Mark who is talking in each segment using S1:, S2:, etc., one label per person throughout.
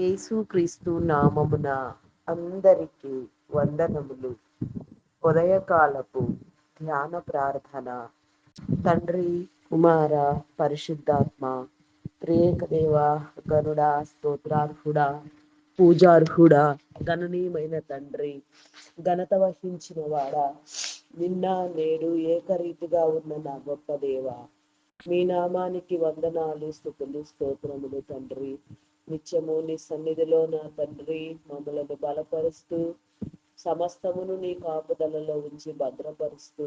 S1: యేసుక్రీస్తు నామమున అందరికి వందనములు. ఉదయకాలపు ధ్యాన ప్రార్థన. తండ్రి, కుమార, పరిశుద్ధాత్మ త్రియేక దేవ, గరుడా, స్తోత్రార్హుడా, పూజార్హుడా, గణనీయమైన తండ్రి, ఘనత వహించిన వాడా, నిన్న నేడు ఏకరీతిగా ఉన్న నా గొప్ప దేవ, మీ నామానికి వందనాలు, స్తుతులు, స్తోత్రములు తండ్రి. నిత్యము నీ సన్నిధిలో నా తండ్రి మమ్మలను బలపరుస్తూ సమస్తమును నీ కాపుదలలో ఉంచి భద్రపరుస్తూ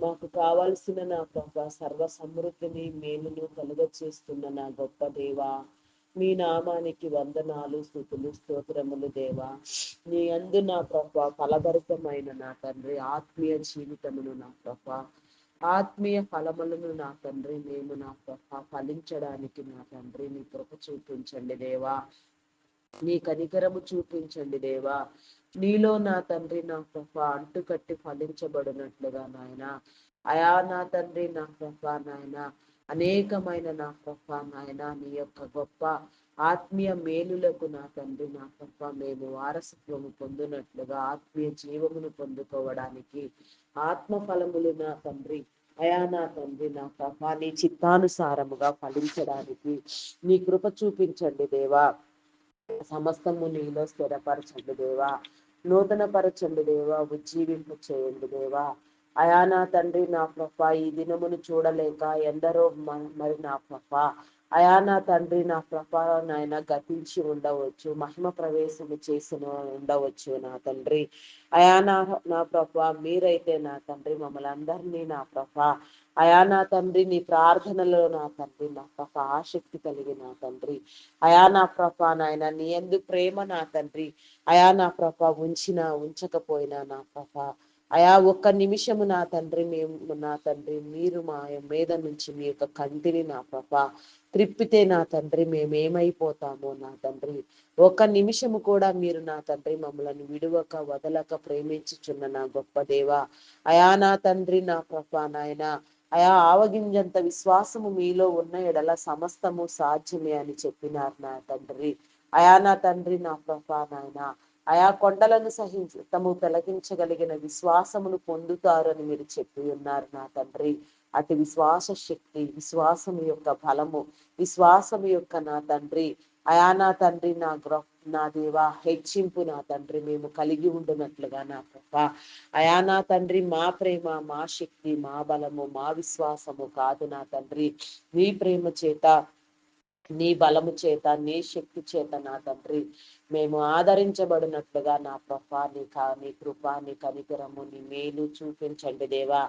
S1: మాకు కావలసిన నా ప్రభ సర్వ సమృద్ధిని మేలును కలుగచేస్తున్న నా గొప్ప దేవా, మీ నామానికి వందనాలు, స్తుతులు, స్తోత్రములు దేవా. నీ యందు నా ప్రభ ఫలభరితమైన నా తండ్రి ఆత్మీయ జీవితమును నా ప్రభ ఆత్మీయ ఫలములను నా తండ్రి మేము నా ప్రభ ఫలించడానికి నా తండ్రి నీ కృప చూపించండి దేవా, నీ కనికరము చూపించండి దేవా. నీలో నా తండ్రి నా ప్రభ అంటుకట్టి ఫలించబడినట్లుగా నాయన అయా నా తండ్రి నా ప్రభ నాయన అనేకమైన నా ప్రభ నాయన నీ యొక్క గొప్ప ఆత్మీయ మేలులకు నా తండ్రి నా ప్రభ మేము వారసత్వము పొందినట్లుగా ఆత్మీయ జీవమును పొందుకోవడానికి ఆత్మ ఫలములు నా తండ్రి అయా నా తండ్రి నా ప్రభ నీ చిత్తానుసారముగా ఫలించడానికి నీ కృప చూపించండి దేవా. సమస్తము నీలో స్థిరపరచండి దేవా, నూతన పరచండి దేవా, ఉజ్జీవింపు చేయండి దేవా. అయా నా తండ్రి నా ప్రభ ఈ దినమును చూడలేక ఎందరో మరి నా ప్రభ అయా నా తండ్రి నా ప్రభ నాయన గతించి ఉండవచ్చు, మహిమ ప్రవేశము చేసిన ఉండవచ్చు నా తండ్రి. అయా నా ప్రభ మీరైతే నా తండ్రి మమ్మల్ని అందరినీ నా ప్రభ అయా నా తండ్రి నీ ప్రార్థనలో నా తండ్రి నా ప్రభ ఆసక్తి కలిగి నా తండ్రి అయా నా ప్రభ నాయన నీ యందు ప్రేమ నా తండ్రి అయా నా ప్రభ ఉంచినా ఉంచకపోయినా నా ప్రభ అయా ఒక్క నిమిషము నా తండ్రి మేము నా తండ్రి మీరు మా మీద నుంచి మీ యొక్క కంటిని నా ప్రభ త్రిప్పితే నా తండ్రి మేమేమైపోతామో నా తండ్రి. ఒక్క నిమిషము కూడా మీరు నా తండ్రి మమ్మల్ని విడువక వదలక ప్రేమించుచున్న నా గొప్ప దేవా, అయా నా తండ్రి నా ప్రభ నాయన అయా ఆవగింజంత విశ్వాసము మీలో ఉన్న ఎడల సమస్తము సాధ్యమే అని చెప్పినారు నా తండ్రి. అయా నా తండ్రి నా ప్రభ నాయన అయా కొండలను సహితము తొలగించగలిగిన విశ్వాసమును పొందుతారు అని మీరు చెప్పి ఉన్నారు నా తండ్రి. అటు విశ్వాస శక్తి, విశ్వాసము యొక్క బలము, విశ్వాసము యొక్క నా తండ్రి అయా నా తండ్రి నా దేవా హెచ్చింపు నా తండ్రి మేము కలిగి ఉండునట్లుగా నా ప్రభ అయా నా తండ్రి మా ప్రేమ, మా శక్తి, మా బలము, మా విశ్వాసము కాదు నా తండ్రి, నీ ప్రేమ చేత, నీ బలము చేత, నీ శక్తి చేత నా తండ్రి మేము ఆదరించబడినట్లుగా నా ప్రభ నీ కృప, నీ కనికరము, నీ మేలు చూపించండి దేవా.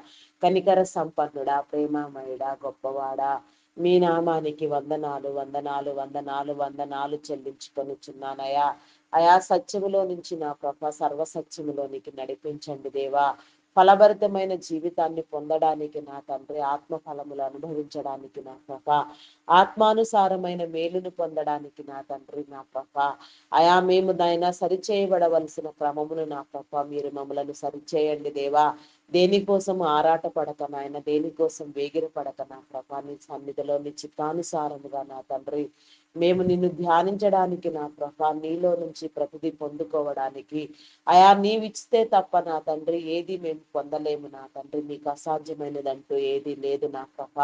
S1: కనికర సంపన్నుడా, ప్రేమమయుడా, గొప్పవాడా, మీ నామానికి వందనాలు వందనాలు వందనాలు వందనాలు చెల్లించుకొనిచున్నానయా. అయా సత్యములో నుంచి నా ప్రభ సర్వసత్యములోనికి నడిపించండి దేవా. ఫలభరితమైన జీవితాన్ని పొందడానికి నా తండ్రి, ఆత్మ ఫలములు అనుభవించడానికి నా ప్రభ, ఆత్మానుసారమైన మేలును పొందడానికి నా తండ్రి నా ప్రభ అయా మేము నాయన సరిచేయబడవలసిన క్రమమును నా ప్రభ మీరు మమ్మలను సరిచేయండి దేవా. దేనికోసం ఆరాట పడక నాయన, దేనికోసం వేగిర పడక నా ప్రభ నీ సన్నిధిలో నీ చిత్తానుసారముగా నా తండ్రి మేము నిన్ను ధ్యానించడానికి నా ప్రభ నీలో నుంచి ప్రతిదీ పొందుకోవడానికి అయా నీవిచ్చితే తప్ప నా తండ్రి ఏది మేము పొందలేము నా తండ్రి. నీకు అసాధ్యమైనదంటూ ఏది లేదు నా ప్రభ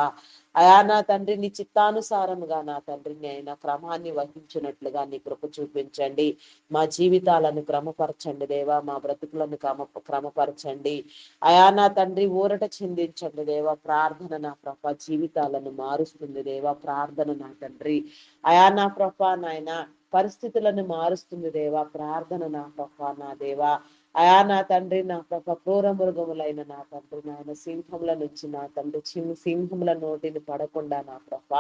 S1: అయా నా తండ్రి నీ చిత్తానుసారముగా నా తండ్రి అయినా క్రమాన్ని వహించినట్లుగా నీ కృప చూపించండి. మా జీవితాలను క్రమపరచండి దేవా, మా బ్రతుకులను క్రమపరచండి అయా నా తండ్రి. ఊరట చెందించండి దేవా. ప్రార్థన నా ప్రభ జీవితాలను మారుస్తుంది దేవా. ప్రార్థన నా తండ్రి అయా నా ప్రభ నాయన పరిస్థితులను మారుస్తుంది దేవా. ప్రార్థన నా ప్రభ నా దేవా అయా నా తండ్రి నా ప్రభ క్రూర మృగములైన నా తండ్రి నాయన సింహముల నుంచి నా తండ్రి సింహముల నోటిని పడకుండా నా ప్రభ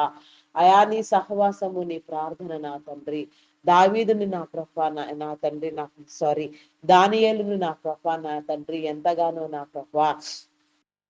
S1: అయా నీ సహవాసము, నీ ప్రార్థన నా తండ్రి దావీదుని నా ప్రభ నా తండ్రి దానియేలును నా ప్రభ నా తండ్రి ఎంతగానో నా ప్రభ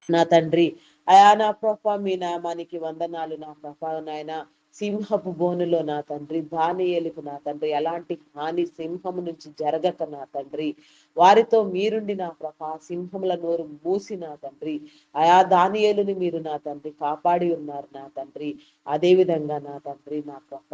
S1: నా తండ్రి అయా నా ప్రభ మీ నామానికి వందనాలు నా ప్రభ నాయన. సింహపు బోనులో నా తండ్రి దానియేలుకు నా తండ్రి ఎలాంటి హాని సింహము నుంచి జరగక నా తండ్రి వారితో మీరుండి నా ప్రభ సింహముల నోరు మూసి నా తండ్రి అయా దానియేలుని మీరు నా తండ్రి కాపాడి ఉన్నారు నా తండ్రి. అదే విధంగా నా తండ్రి నా ప్రభ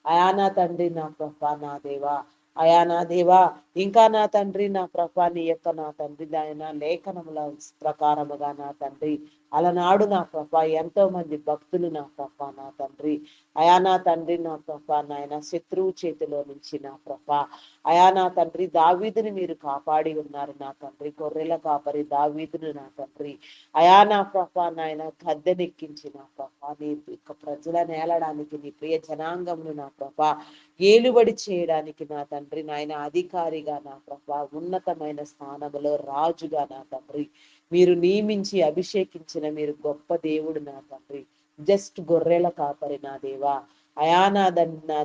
S1: అయా నా తండ్రి నా ప్రభా నా దేవా, అయా నా దేవా, ఇంకా నా తండ్రి నా ప్రభా నీ యొక్క నా తండ్రి ఆయన లేఖనముల ప్రకారముగా నా తండ్రి అలనాడు నా ప్రభా ఎంతో మంది భక్తులు నా ప్రభా నా తండ్రి అయా నా తండ్రి నా ప్రభా నాయన శత్రువు చేతిలో నుంచి నా ప్రభా అయా నా తండ్రి దావీదుని మీరు కాపాడి ఉన్నారు నా తండ్రి, గొర్రెల కాపరి దావీదును నా తండ్రి అయా నా ప్రభా నాయన గద్దెనెక్కించి నా ప్రభా నీ యొక్క ప్రజలను ఏలడానికి నీ ప్రియ జనాంగమును నా ప్రభా ఏలుబడి చేయడానికి నా తండ్రి నాయన అధికారిగా నా ప్రభా ఉన్నతమైన స్థానములో రాజుగా నా తండ్రి మీరు నియమించి అభిషేకించిన మీరు గొప్ప దేవుడు నా తండ్రి, జస్ట్ గొర్రెల కాపరి నా దేవా అయా నా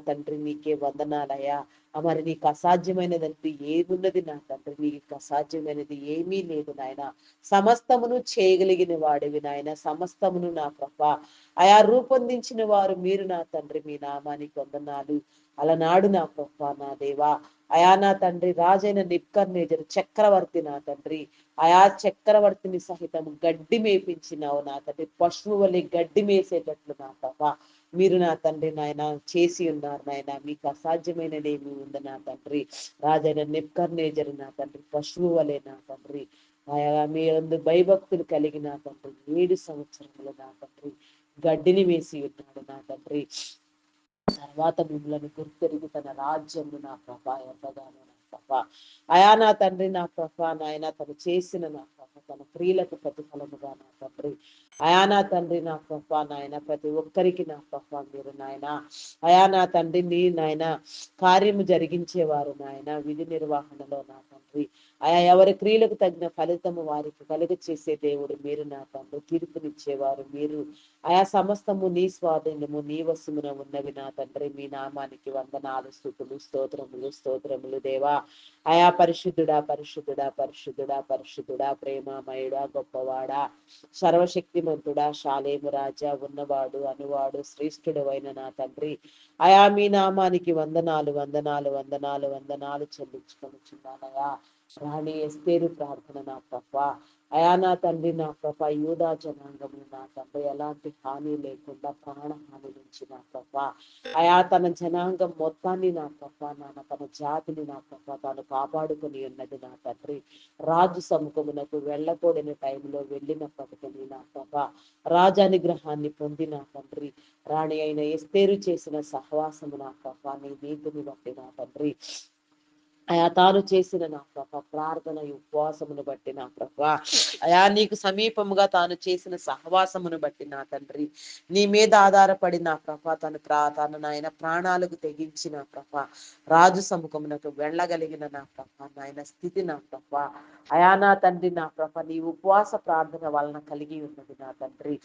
S1: తండ్రి నీకే వందనాలయ్యా. మరి నీకు అసాధ్యమైనదంటూ ఏమున్నది నా తండ్రి, నీకు అసాధ్యమైనది ఏమీ లేదు నాయన, సమస్తమును చేయగలిగిన వాడివి నాయన, సమస్తమును నా ప్రభా అయా రూపొందించిన వారు మీరు నా తండ్రి, మీ నామానికి వందనాలు. అలనాడు నా ప్రభా నా దేవా అయా నా తండ్రి రాజైన నిబ్కద్నెజరు చక్రవర్తి నా తండ్రి, అయా చక్రవర్తిని సహితం గడ్డి మేపించినావు నా తండ్రి, పశువు వలె గడ్డి మేసేటట్లు నా ప్రభా మీరు నా తండ్రి నాయన చేసి ఉన్నారు నాయన, మీకు అసాధ్యమైనదేమి ఉంది నా తండ్రి. రాజైన నిబ్కద్నెజరు నా తండ్రి పశువు వలె నా తండ్రి అయా మీ యందు భయభక్తులు కలిగి నా తండ్రి 7 సంవత్సరములు నా తండ్రి గడ్డిని వేసి ఉన్నాడు నా తండ్రి. తర్వాత మిమ్మల్ని గుర్తెరిగి తన రాజ్యము నా ప్రభా ఎంతగానో నా ప్రభా అయా నా తండ్రి నా ప్రభా నాయన తను చేసిన నా ప్రభా తన క్రియలకు ప్రతిఫలముగా నా తండ్రి అయా నా తండ్రి నా ప్రభా నాయన ప్రతి ఒక్కరికి నా ప్రభా మీరు నాయన అయా నా తండ్రి నీ నాయన కార్యము జరిగించేవారు నాయన విధి నిర్వహణలో నా తండ్రి అయా ఎవరి క్రియలకు తగిన ఫలితము వారికి కలుగ చేసే దేవుడు మీరు నా తండ్రి, తీర్పునిచ్చేవారు మీరు అయా సమస్తము నీ స్వాధీనము నీ వశమున ఉన్నవి నా తండ్రి, మీ నామానికి వందనాలు స్తుతులు స్తోత్రములు స్తోత్రములు దేవా. అయా పరిశుద్ధుడా పరిశుద్ధుడా పరిశుద్ధుడా పరిశుద్ధుడా ప్రేమమయుడా గొప్పవాడా సర్వశక్తిమంతుడా షాలేము రాజా ఉన్నవాడు అనువాడు శ్రేష్ఠుడు అయిన నా తండ్రి అయా మీ నామానికి వందనాలు వందనాలు వందనాలు వందనాలు చెల్లించుకొనిచున్నానయా. రాణి ఎస్తేరు ప్రార్థన నా ప్రభా అయా నా తండ్రి నా ప్రభా యూదా జనాంగము నా తండ్రి ఎలాంటి హాని లేకుండా ప్రాణహాని నుంచి నా ప్రభా అయా తన జనాంగం మొత్తాన్ని నా ప్రభా నాన్న తన జాతిని నా ప్రభా తాను కాపాడుకుని ఉన్నది నా తండ్రి. రాజు సముఖమునకు వెళ్ళకూడని టైంలో వెళ్ళినప్పటికీ నా ప్రభా రాజానుగ్రహాన్ని పొంది నా తండ్రి రాణి అయిన ఎస్తేరు చేసిన సహవాసము నా ప్రభా నీ నీతిని బట్టి నా తండ్రి అయా తాను చేసిన నా ప్రభ ప్రార్థన ఉపవాసమును బట్టి నా ప్రభ అయా నీకు సమీపముగా తాను చేసిన సహవాసమును బట్టి నా తండ్రి నీ మీద ఆధారపడి నా ప్రభ తను నాయన ప్రాణాలకు తెగించిన ప్రభ రాజు సముఖమునకు వెళ్ళగలిగిన నా ప్రభ నాయన స్థితి నా ప్రభ అయా నా తండ్రి నా ప్రభ నీ ఉపవాస ప్రార్థన వలన కలిగి ఉన్నది నా తండ్రి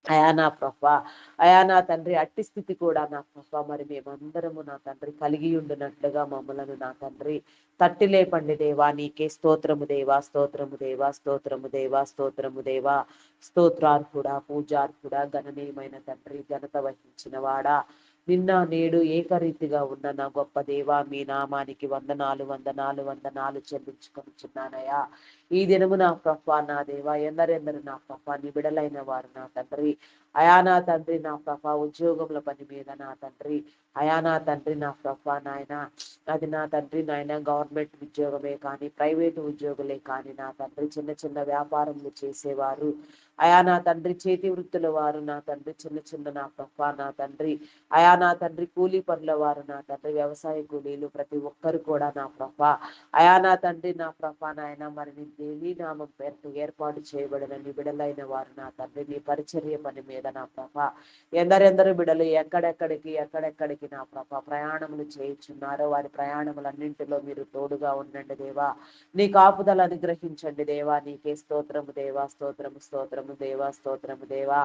S1: అయా నా ప్రభా అయా నా తండ్రి అట్టి స్థితి కూడా నా ప్రభా మరి మేమందరము నా తండ్రి కలిగి ఉండినట్లుగా మమ్మలను నా తండ్రి తట్టి లేపండి దేవా. నీకే స్తోత్రము దేవా స్తోత్రము దేవా స్తోత్రము దేవా స్తోత్రము దేవా స్తోత్రార్హుడా పూజార్హుడా గణనీయమైన తండ్రి ఘనత వహించిన వాడా నిన్న నేడు ఏకరీతిగా ఉన్న నా గొప్ప దేవా మీ నామానికి వందనాలు వందనాలు వందనాలు చెల్లించుకొనిచున్నానయ్యా. ఈ దినము నా ప్రభా నా దేవా ఎందరెందరు నా ప్రభా నిబిడలైన వారు నా తండ్రి అయా నా తండ్రి నా ప్రభా ఉద్యోగముల పని మీద నా తండ్రి అయా నా తండ్రి నా ప్రభా నాయన అది నా తండ్రి నాయన గవర్నమెంట్ ఉద్యోగమే కానీ ప్రైవేటు ఉద్యోగులే కానీ నా తండ్రి చిన్న చిన్న వ్యాపారములు చేసేవారు అయా నా తండ్రి చేతి వృత్తుల వారు నా తండ్రి చిన్న చిన్న నా ప్రభా నా తండ్రి అయా నా తండ్రి కూలీ పనుల వారు నా తండ్రి వ్యవసాయ కూలీలు ప్రతి ఒక్కరు కూడా నా ప్రభా అయా నా తండ్రి నా ప్రభా నాయన మరి నీ దేవీ నామం పేరుతో ఏర్పాటు చేయబడిన నీ బిడలైన వారు నా తండ్రి నీ పరిచర్య పని మీద నా ప్రభా ఎందరెందరు బిడలు ఎక్కడెక్కడికి నా ప్రభా ప్రయాణములు చేయించున్నారో వారి ప్రయాణములన్నింటిలో మీరు తోడుగా ఉండండి దేవా. నీ కాపుదల అనుగ్రహించండి దేవా. నీకే స్తోత్రము దేవా స్తోత్రము స్తోత్రము దేవా స్తోత్రము దేవా.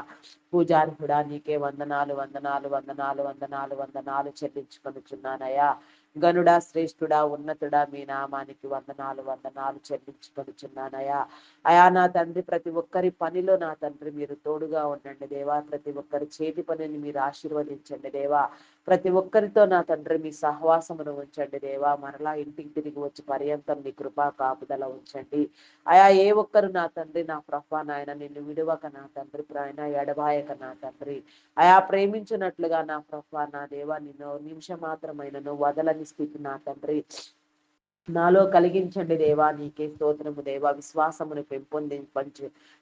S1: పూజార్హుడా నీకే వందనాలు వందనాలు వందనాలు వందనాలు వందనాలు చెల్లించుకొనిచున్నానయ్యా. గనుడా శ్రేష్ఠుడా ఉన్నతుడా మీ నామానికి వందనాలు వందనాలు చెల్లించుకొనిచున్నానయ్యా. అయా నా తండ్రి ప్రతి ఒక్కరి పనిలో నా తండ్రి మీరు తోడుగా ఉండండి దేవా. దేవా. ప్రతి ఒక్కరి చేతి పనిని మీరు ఆశీర్వదించండి దేవా. ప్రతి ఒక్కరితో నా తండ్రి మీ సహవాసమును ఉంచండి దేవా. మరలా ఇంటికి తిరిగి వచ్చి పర్యంతం మీ కృపా కాపుదల ఉంచండి. అయా ఏ ఒక్కరు నా తండ్రి నా ప్రభా నాయన నిన్ను విడువక నా తండ్రి ప్రాయన ఎడబాయక నా తండ్రి అయా ప్రేమించినట్లుగా నా ప్రభా నా దేవా నిన్ను నిమిషం మాత్రమైనను వదలని స్థితి నా తండ్రి నాలో కలిగించండి దేవా. నీకే స్తోత్రము దేవా. విశ్వాసమును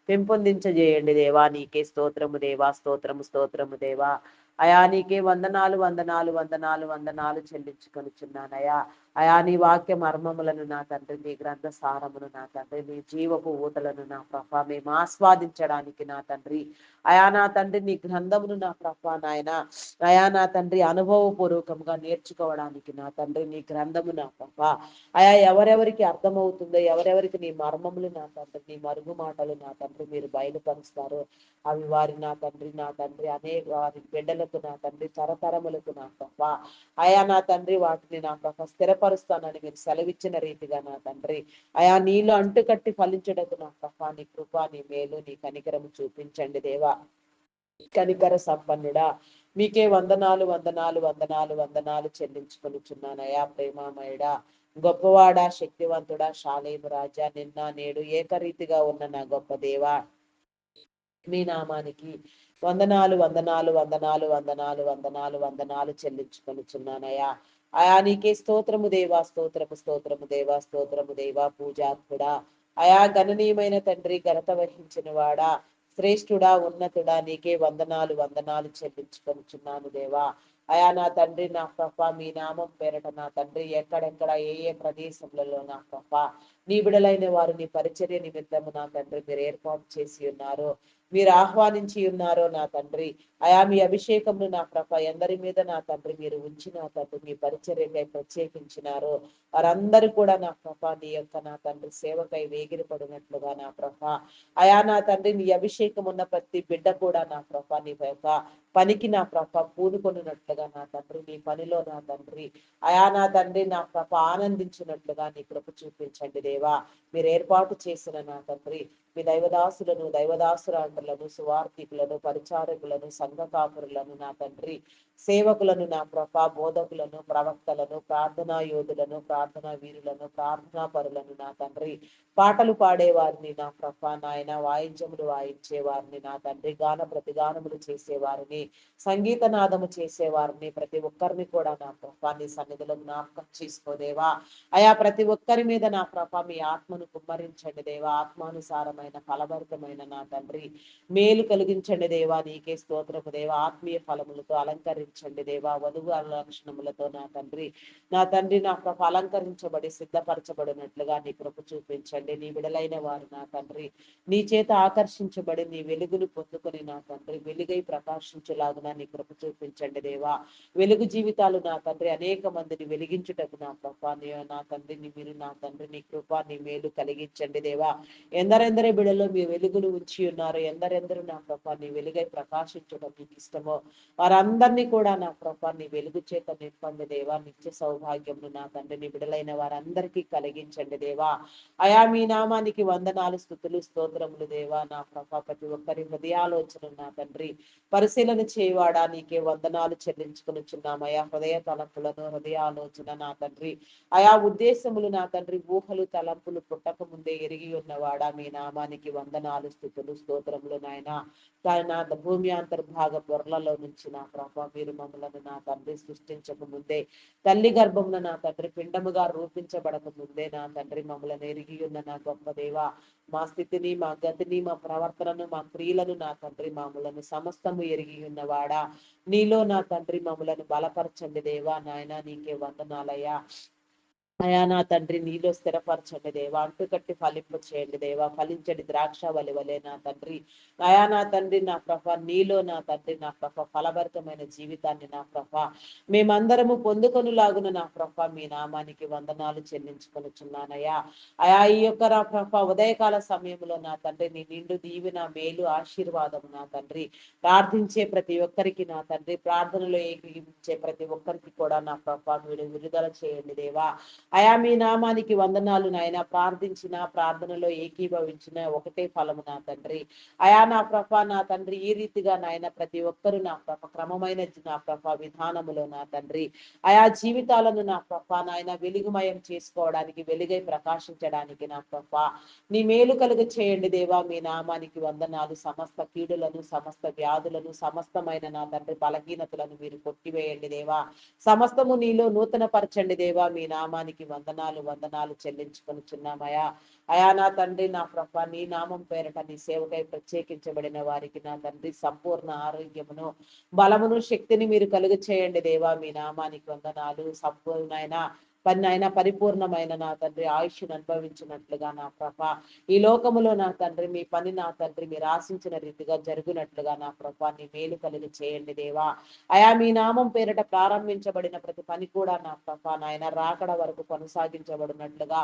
S1: పెంపొందించజేయండి దేవా. నీకే స్తోత్రము దేవా. స్తోత్రము స్తోత్రము దేవా. అయా నీకే వందనాలు వందనాలు వందనాలు వందనాలు చెల్లించుకొనిచున్నానయా. అయా నీ వాక్య మర్మములను నా తండ్రి, నీ గ్రంథ సారమును నా తండ్రి, నీ జీవపు ఊటలను నా ప్రభా మేము ఆస్వాదించడానికి నా తండ్రి అయా నా తండ్రి నీ గ్రంథమును నా ప్రభా నాయన అయా నా తండ్రి అనుభవపూర్వకంగా నేర్చుకోవడానికి నా తండ్రి నీ గ్రంథము నా ప్రభా అయా ఎవరెవరికి అర్థమవుతుందో, ఎవరెవరికి నీ మర్మములు నా తండ్రి, నీ మరుగు మాటలు నా తండ్రి మీరు బయలుపరుస్తారు. అవి వారి నా తండ్రి అనేక వారి బిడ్డలకు నా తండ్రి తరతరములకు నా ప్రభా అయా నా తండ్రి వాటిని నా ప్రభా స్థిరపరుస్తానని మీరు సెలవిచ్చిన రీతిగా నా తండ్రి అయా నీలో అంటుకట్టి ఫలించడకు నా ప్రభా నీ కృప, నీ మేలు, నీ కనికరము చూపించండి దేవా. కనికర సంపన్నుడా మీకే వందనాలు వందనాలు వందనాలు వందనాలు చెల్లించుకొనిచున్నానయా. ప్రేమామయుడా, గొప్పవాడా, శక్తివంతుడా, శాలేము రాజా, నిన్న నేడు ఏకరీతిగా ఉన్న నా గొప్ప దేవా మీ నామానికి వందనాలు వందనాలు వందనాలు వందనాలు వందనాలు వందనాలు చెల్లించుకొనిచున్నానయా. అయా నీకే స్తోత్రము దేవా. స్తోత్రము స్తోత్రము దేవా. స్తోత్రము దేవా. పూజాత్ముడా అయా గణనీయమైన తండ్రి, ఘనత వహించిన వాడా, శ్రేష్ఠుడా, ఉన్నతుడా, నీకే వందనాలు వందనాలు చెల్లించుకొనిచున్నాను దేవా. అయా నా తండ్రి నా ప్రభ మీ నామం పేరట నా తండ్రి ఎక్కడెక్కడ ఏ ఏ ప్రదేశములలో నా ప్రభ నీ బిడలైన వారు నీ పరిచర్య నిమిత్తము నా తండ్రి మీరు ఏర్పాటు చేసి ఉన్నారు, మీరు ఆహ్వానించి ఉన్నారో నా తండ్రి అయా మీ అభిషేకమును నా ప్రభ ఎందరి మీద నా తండ్రి మీరు ఉంచి నా తండ్రి మీ పరిచర్యకై ప్రత్యేకించినారో వారందరూ కూడా నా ప్రభ నీ యొక్క నా తండ్రి సేవకై వేగిరపడినట్లుగా నా ప్రభ అయా నా తండ్రి నీ అభిషేకం ఉన్న ప్రతి బిడ్డ కూడా నా ప్రభ నీ యొక్క పనికి నా ప్రభ పూనుకొనున్నట్లుగా నా తండ్రి నీ పనిలో నా తండ్రి అయా నా తండ్రి నా ప్రభ ఆనందించినట్లుగా నీ కృప చూపించండి దేవా. మీరు ఏర్పాటు చేసిన నా తండ్రి మీ దైవదాసులను, దైవదాసురాండ్రులను, సువార్థికులను, పరిచారకులను, సంఘ కాపురులను నా తండ్రి సేవకులను నా ప్రభ బోధకులను, ప్రవక్తలను, ప్రార్థనా యోధులను, ప్రార్థనా వీరులను, ప్రార్థనా పరులను నా తండ్రి పాటలు పాడేవారిని నా ప్రభ నాయన వాయిద్యములు వాయించేవారిని నా తండ్రి గాన ప్రతిగానములు చేసేవారిని, సంగీత నాదము చేసేవారిని ప్రతి ఒక్కరిని కూడా నా ప్రభ నీ సన్నిధిలో జ్ఞాపకం చేసుకోదేవా. అయా ప్రతి ఒక్కరి మీద నా ప్రభ మీ ఆత్మను కుమ్మరించండి దేవా. ఆత్మానుసారమైన ఫలభరితమైన నా తండ్రి మేలు కలిగించండి దేవా. నీకే స్తోత్రము దేవా. ఆత్మీయ ఫలములతో అలంకరించండి దేవా. వధువు లక్షణములతో నా తండ్రి నా ప్రభ అలంకరించబడి సిద్ధపరచబడినట్లుగా నీ కృప చూపించండి. నీ విడలైన వారు నా తండ్రి నీ చేత ఆకర్షించబడి నీ వెలుగును పొందుకొని నా తండ్రి వెలుగై ప్రకాశించేలాగున నీ కృప చూపించండి దేవా. వెలుగు జీవితాలు నా తండ్రి అనేక మందిని వెలిగించుటకు నా ప్రభ నా తండ్రిని మీరు నా తండ్రి నీ కృప నీ మేలు కలిగించండి దేవా. ఎందరెందరి బిడలో మీ వెలుగును ఉంచి ఉన్నారు, ఎందరెందరూ నా ప్రభ నీ వెలుగై ప్రకాశించడం మీకు ఇష్టమో వారందరినీ కూడా నా ప్రభ నీ వెలుగు చేత నింపండి దేవా. నిత్య సౌభాగ్యమును నా తండ్రి నీ బిడలైన వారందరికీ కలిగించండి దేవా. అయా మీ నామానికి వందనాలు స్తుతులు స్తోత్రములు దేవా. నా ప్రభ ప్రతి ఒక్కరి హృదయాలోచన నా తండ్రి పరిశీలన చేయవాడా నీకే వందనాలు చెల్లించుకొనిచున్నామయా. హృదయ తలంపులను, హృదయాలోచన నా తండ్రి అయా ఉద్దేశములు నా తండ్రి ఊహలు తలంపులు పుట్టక ముందే ఎరిగి ఉన్నవాడా మీ నామానికి వందనాలు స్తుతులు స్తోత్రములు నాయన. నా భూమి అంతర్భాగ పొరలలో నుంచి నా ప్రభ మీరు మమ్మలను నా తండ్రి సృష్టించక ముందే తల్లి గర్భమున నా తండ్రి పిండముగా రూపించబడక ముందే నా తండ్రి మమ్మలను ఎరిగి ఉన్న నా గొప్ప దేవ మా స్థితిని, మా గతిని, మా ప్రవర్తనను, మా క్రియలను నా తండ్రి మాములను సమస్తము ఎరిగి ఉన్నవాడా. నీలో నా తండ్రి మమ్మలను బలపరచండి దేవా. నాయన నీకే వందనాలయ్యా. అయా నా తండ్రి నీలో స్థిరపరచండి దేవా. అంటుకట్టి ఫలింప చేయండి దేవా. ఫలించండి ద్రాక్ష వలె నా తండ్రి అయా నా తండ్రి నా ప్రభ నీలో నా తండ్రి నా ప్రభ ఫలభరితమైన జీవితాన్ని నా ప్రభ మేమందరము పొందుకొనులాగున నా ప్రభ మీ నామానికి వందనాలు చెల్లించుకొనిచున్నానయ్యా. అయా ఈ యొక్క నా ప్రభ ఉదయకాల సమయంలో నా తండ్రి నీ నిండు దీవెన మేలు ఆశీర్వాదము నా తండ్రి ప్రార్థించే ప్రతి ఒక్కరికి నా తండ్రి ప్రార్థనలో ఏకీభవించే ప్రతి ఒక్కరికి కూడా నా ప్రభ మీరు విడుదల చేయండి దేవా. అయా మీ నామానికి వందనాలు నాయన. ప్రార్థించిన ప్రార్థనలో ఏకీభవించిన ఒకటే ఫలము నా తండ్రి. అయా నా ప్రభ నా తండ్రి, ఈ రీతిగా నాయన ప్రతి ఒక్కరు నా ప్రభ క్రమమైన నా ప్రభ విధానములో నా తండ్రి ఆయా జీవితాలను నా ప్రభ నాయన వెలుగుమయం చేసుకోవడానికి, వెలుగై ప్రకాశించడానికి నా ప్రభ నీ మేలు కలుగ చేయండి దేవా. మీ నామానికి వందనాలు. సమస్త కీడులను, సమస్త వ్యాధులను, సమస్తమైన నా తండ్రి బలహీనతలను మీరు కొట్టివేయండి దేవా. సమస్తము నీలో నూతన పరచండి దేవా. మీ నామానికి వందనాలు వందనాలు చెల్లించుకొనిచున్నామయా. అయా నా తండ్రి నా ప్రభ నీ నామం పేరట నీ సేవకై ప్రత్యేకించబడిన వారికి నా తండ్రి సంపూర్ణ ఆరోగ్యమును, బలమును, శక్తిని మీరు కలుగ చేయండి దేవా. మీ నామానికి వందనాలు. సంపూర్ణమైన పరిపూర్ణమైన నా తండ్రి ఆయుష్ను అనుభవించినట్లుగా నా ప్రభ ఈ లోకములో నా తండ్రి మీ పని నా తండ్రి మీరు ఆశించిన రీతిగా జరుగునట్లుగా నా ప్రభ నీ మేలు కలుగ చేయండి దేవా. అయా మీ నామం పేరిట ప్రారంభించబడిన ప్రతి పని కూడా నా ప్రభ నాయన రాకడ వరకు కొనసాగించబడినట్లుగా,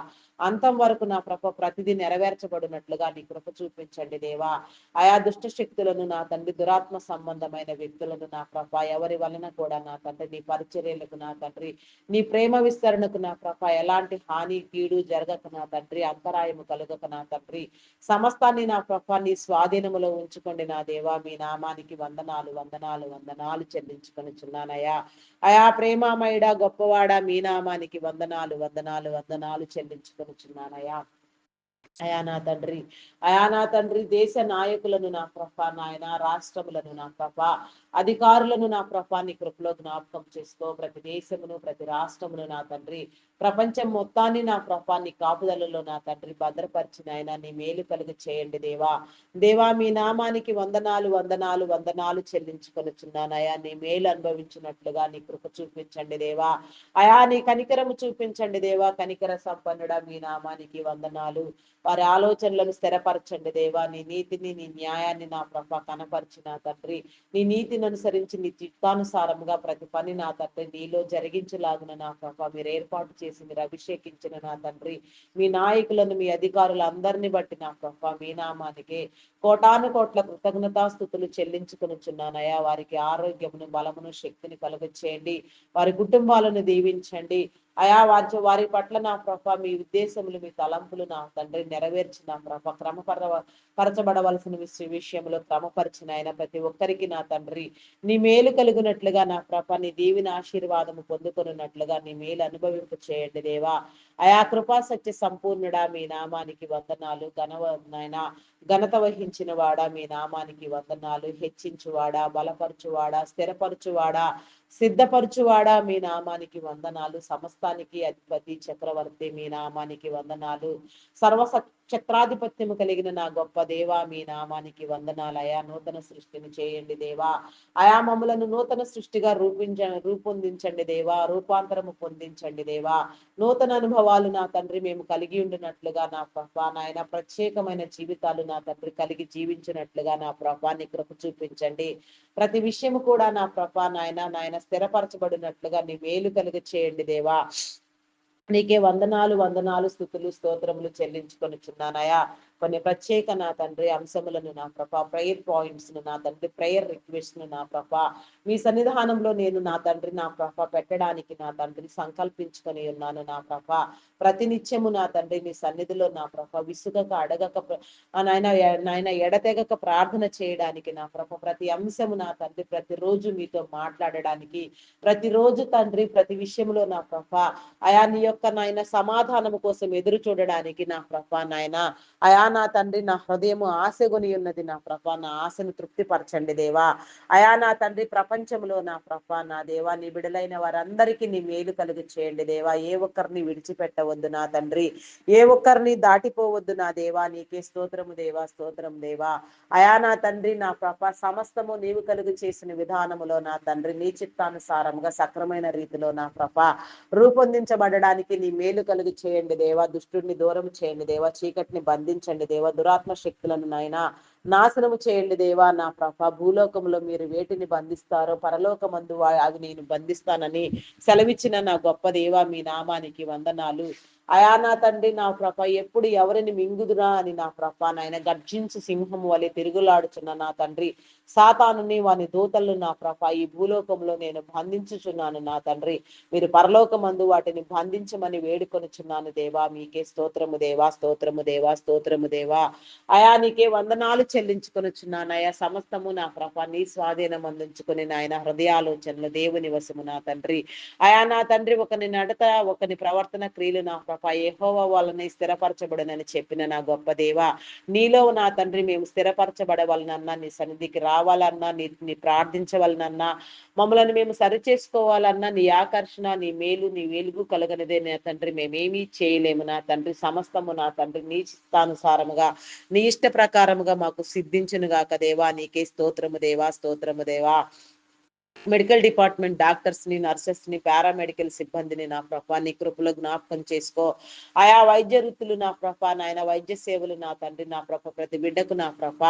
S1: అంతం వరకు నా ప్రభ ప్రతిదీ నెరవేర్చబడినట్లుగా నీ కృప చూపించండి దేవా. ఆయా దుష్ట శక్తులను నా తండ్రి, దురాత్మ సంబంధమైన వ్యక్తులను నా ప్రభ ఎవరి వలన కూడా నా తండ్రి నీ పరిచర్యలకు నా తండ్రి నీ ప్రేమ విస్తరణకు నా ప్రభ ఎలాంటి హాని కీడు జరగక నా తండ్రి, అంతరాయము కలుగక నా తండ్రి సమస్తాన్ని నా ప్రభ నీ స్వాధీనములో ఉంచుకోండి నా దేవా. మీ నామానికి వందనాలు వందనాలు వందనాలు చెల్లించుకొనిచున్నానయ్యా. అయా ప్రేమామయుడా గొప్పవాడా మీ నామానికి వందనాలు వందనాలు వందనాలు చెల్లించుకొనిచున్నానయ్యా. అయా నా తండ్రి దేశ నాయకులను నా ప్రభ నాయన, రాష్ట్రములను నా ప్రభ అధికారులను నా ప్రభ నీ కృపలో జ్ఞాపకం చేసుకో. ప్రతి దేశమును ప్రతి రాష్ట్రమును నా తండ్రి, ప్రపంచం మొత్తాన్ని నా ప్రభ నీ కాపుదలలో నా తండ్రి భద్రపరిచిన ఆయన నీ మేలు కలుగ చేయండి దేవా. దేవా మీ నామానికి వందనాలు వందనాలు వందనాలు చెల్లించుకొనిచున్నానయా. నీ మేలు అనుభవించినట్లుగా నీ కృప చూపించండి దేవా. అయా నీ కనికరము చూపించండి దేవా. కనికర సంపన్నుడా మీ నామానికి వందనాలు. వారి ఆలోచనలను స్థిరపరచండి దేవా. నీ నీతిని నీ న్యాయాన్ని నా ప్రభ కనపరిచిన తండ్రి, నీ నీతిని అనుసరించి నీ చిత్తానుసారముగా ప్రతి పని నా తండ్రి నీలో జరిగించలాగున నా ప్రభ మీరు ఏర్పాటు చేసి మీరు అభిషేకించిన నా తండ్రి మీ నాయకులను, మీ అధికారులు అందరిని బట్టి నా ప్రభ మీ నామానికి కోటాను కోట్ల కృతజ్ఞతాస్థుతులు చెల్లించుకొనిచున్నానయా. వారికి ఆరోగ్యమును, బలమును, శక్తిని కలుగచేయండి. వారి కుటుంబాలను దీవించండి అయా. వారి పట్ల నా ప్రభ మీ ఉద్దేశములు, మీ తలంపులు నా తండ్రి నెరవేర్చిన ప్రభ పరచబడవలసిన విషయంలో క్రమపరిచిన ఆయన ప్రతి ఒక్కరికి నా తండ్రి నీ మేలు కలుగునట్లుగా నా ప్రభ నీ దీవిన ఆశీర్వాదము పొందుకొనున్నట్లుగా నీ మేలు అనుభవింపు చేయండి దేవా. అయా కృపా సత్య సంపూర్ణుడా మీ నామానికి వందనాలు. ఘనత వహించిన వాడా మీ నామానికి వందనాలు. హెచ్చించువాడా, బలపరచువాడా, స్థిరపరచువాడా, సిద్ధపరచువాడా మీ నామానికి వందనాలు. సమస్తానికి అధిపతి చక్రవర్తి మీ నామానికి వందనాలు. సర్వ చక్రాధిపత్యము కలిగిన నా గొప్ప దేవా మీ నామానికి వందనాలు. అయా నూతన సృష్టిని చేయండి దేవా. అయా మమ్మలను నూతన సృష్టిగా రూపొందించండి దేవా. రూపాంతరము పొందించండి దేవా. నూతన అనుభవాలు నా తండ్రి మేము కలిగి ఉండినట్లుగా నా ప్రభా నాయన ప్రత్యేకమైన జీవితాలు నా తండ్రి కలిగి జీవించినట్లుగా నా ప్రభాని కృప చూపించండి. ప్రతి విషయము కూడా నా ప్రభా నాయన స్థిరపరచబడినట్లుగా నీ మేలు కలుగ చేయండి దేవా. నీకే వందనాలు వందనాలు స్థుతులు స్తోత్రములు చెల్లించుకొనిచున్నానయా. కొన్ని ప్రత్యేక నా తండ్రి అంశములను నా ప్రభ, ప్రేయర్ పాయింట్స్ ను నా తండ్రి, ప్రేయర్ రిక్వెస్ట్ ను నా ప్రభ మీ సన్నిధానంలో నేను నా తండ్రి నా ప్రభ పెట్టడానికి నా తండ్రి సంకల్పించుకొని ఉన్నాను నా ప్రభ. ప్రతినిత్యము నా తండ్రి మీ సన్నిధిలో నా ప్రభ విసుగక అడగక నాయన ఎడతెగక ప్రార్థన చేయడానికి నా ప్రభ, ప్రతి అంశము నా తండ్రి ప్రతిరోజు మీతో మాట్లాడడానికి, ప్రతిరోజు తండ్రి ప్రతి విషయంలో నా ప్రభ అయా నీ యొక్క నాయన సమాధానము కోసం ఎదురు చూడడానికి నా ప్రభ నాయన అయా నా తండ్రి నా హృదయము ఆశగొని ఉన్నది నా ప్రభ. నా ఆశను తృప్తిపరచండి దేవా. అయా నా తండ్రి ప్రపంచంలో నా ప్రభ నా దేవా నీ బిడలైన వారందరికీ నీ మేలు కలుగు చేయండి దేవా. ఏ ఒక్కరిని విడిచిపెట్టవద్దు నా తండ్రి, ఏ ఒక్కరిని దాటిపోవద్దు నా దేవా. నీకే స్తోత్రము దేవా, స్తోత్రం దేవా. అయా నా తండ్రి నా ప్రభ సమస్తము నీవు కలుగు చేసిన విధానములో నా తండ్రి నీ చిత్తానుసారముగా సక్రమైన రీతిలో నా ప్రభ రూపొందించబడడానికి నీ మేలు కలుగు చేయండి దేవా. దుష్టుడిని దూరం చేయండి దేవా. చీకటిని బంధించండి దేవా. దురాత్మ శక్తులను నాయన నాశనము చేయండి దేవా నా ప్రభ. భూలోకంలో మీరు వేటిని బంధిస్తారో పరలోకమందు అది నేను బంధిస్తానని సెలవిచ్చిన నా గొప్ప దేవా మీ నామానికి వందనాలు. అయా నా తండ్రి నా ప్రభ, ఎప్పుడు ఎవరిని మింగుదురా అని నా ప్రభ నాయన గర్జించి సింహం వలె తిరుగులాడుచున్న నా తండ్రి సాతానుని వాని దూతలను నా ప్రభ ఈ భూలోకంలో నేను బంధించుచున్నాను నా తండ్రి. మీరు పరలోకమందు వాటిని బంధించమని వేడుకొనుచున్నాను దేవా. మీకే స్తోత్రము దేవా, స్తోత్రము దేవా, స్తోత్రము దేవా. అయా నీకే వందనాలు చెల్లించుకొనుచున్నాను అయా. సమస్తము నా ప్రభ నీ స్వాధీనం అందించుకుని నాయన హృదయాలోచనలు దేవుని వశము నా తండ్రి. అయా నా తండ్రి ఒకని నడత ఒకని ప్రవర్తన క్రియలు నా ప్రభ యెహోవా వాళ్ళని స్థిరపరచబడనని చెప్పిన నా గొప్ప దేవ, నీలో నా తండ్రి మేము స్థిరపరచబడవలనన్నా, నీ సన్నిధికి రావాలన్నా, నీ ప్రార్థించవలనన్నా, మమ్మల్ని మేము సరి చేసుకోవాలన్నా నీ ఆకర్షణ నీ మేలు నీ వెలుగు కలగనిదే నా తండ్రి మేమేమీ చేయలేము నా తండ్రి. సమస్తము నా తండ్రి నీ చిత్తానుసారముగా నీ ఇష్ట ప్రకారముగా మాకు సిద్ధించును గాక దేవా. నీకే స్తోత్రము దేవా, స్తోత్రము దేవా. మెడికల్ డిపార్ట్మెంట్ డాక్టర్స్ ని, నర్సెస్ ని, పారామెడికల్ సిబ్బందిని నా ప్రభ నీ కృపలో జ్ఞాపకం చేసుకో. ఆయా వైద్య వృత్తులు నా ప్రభ నాయన, వైద్య సేవలు నా తండ్రి నా ప్రభ ప్రతి బిడ్డకు నా ప్రభ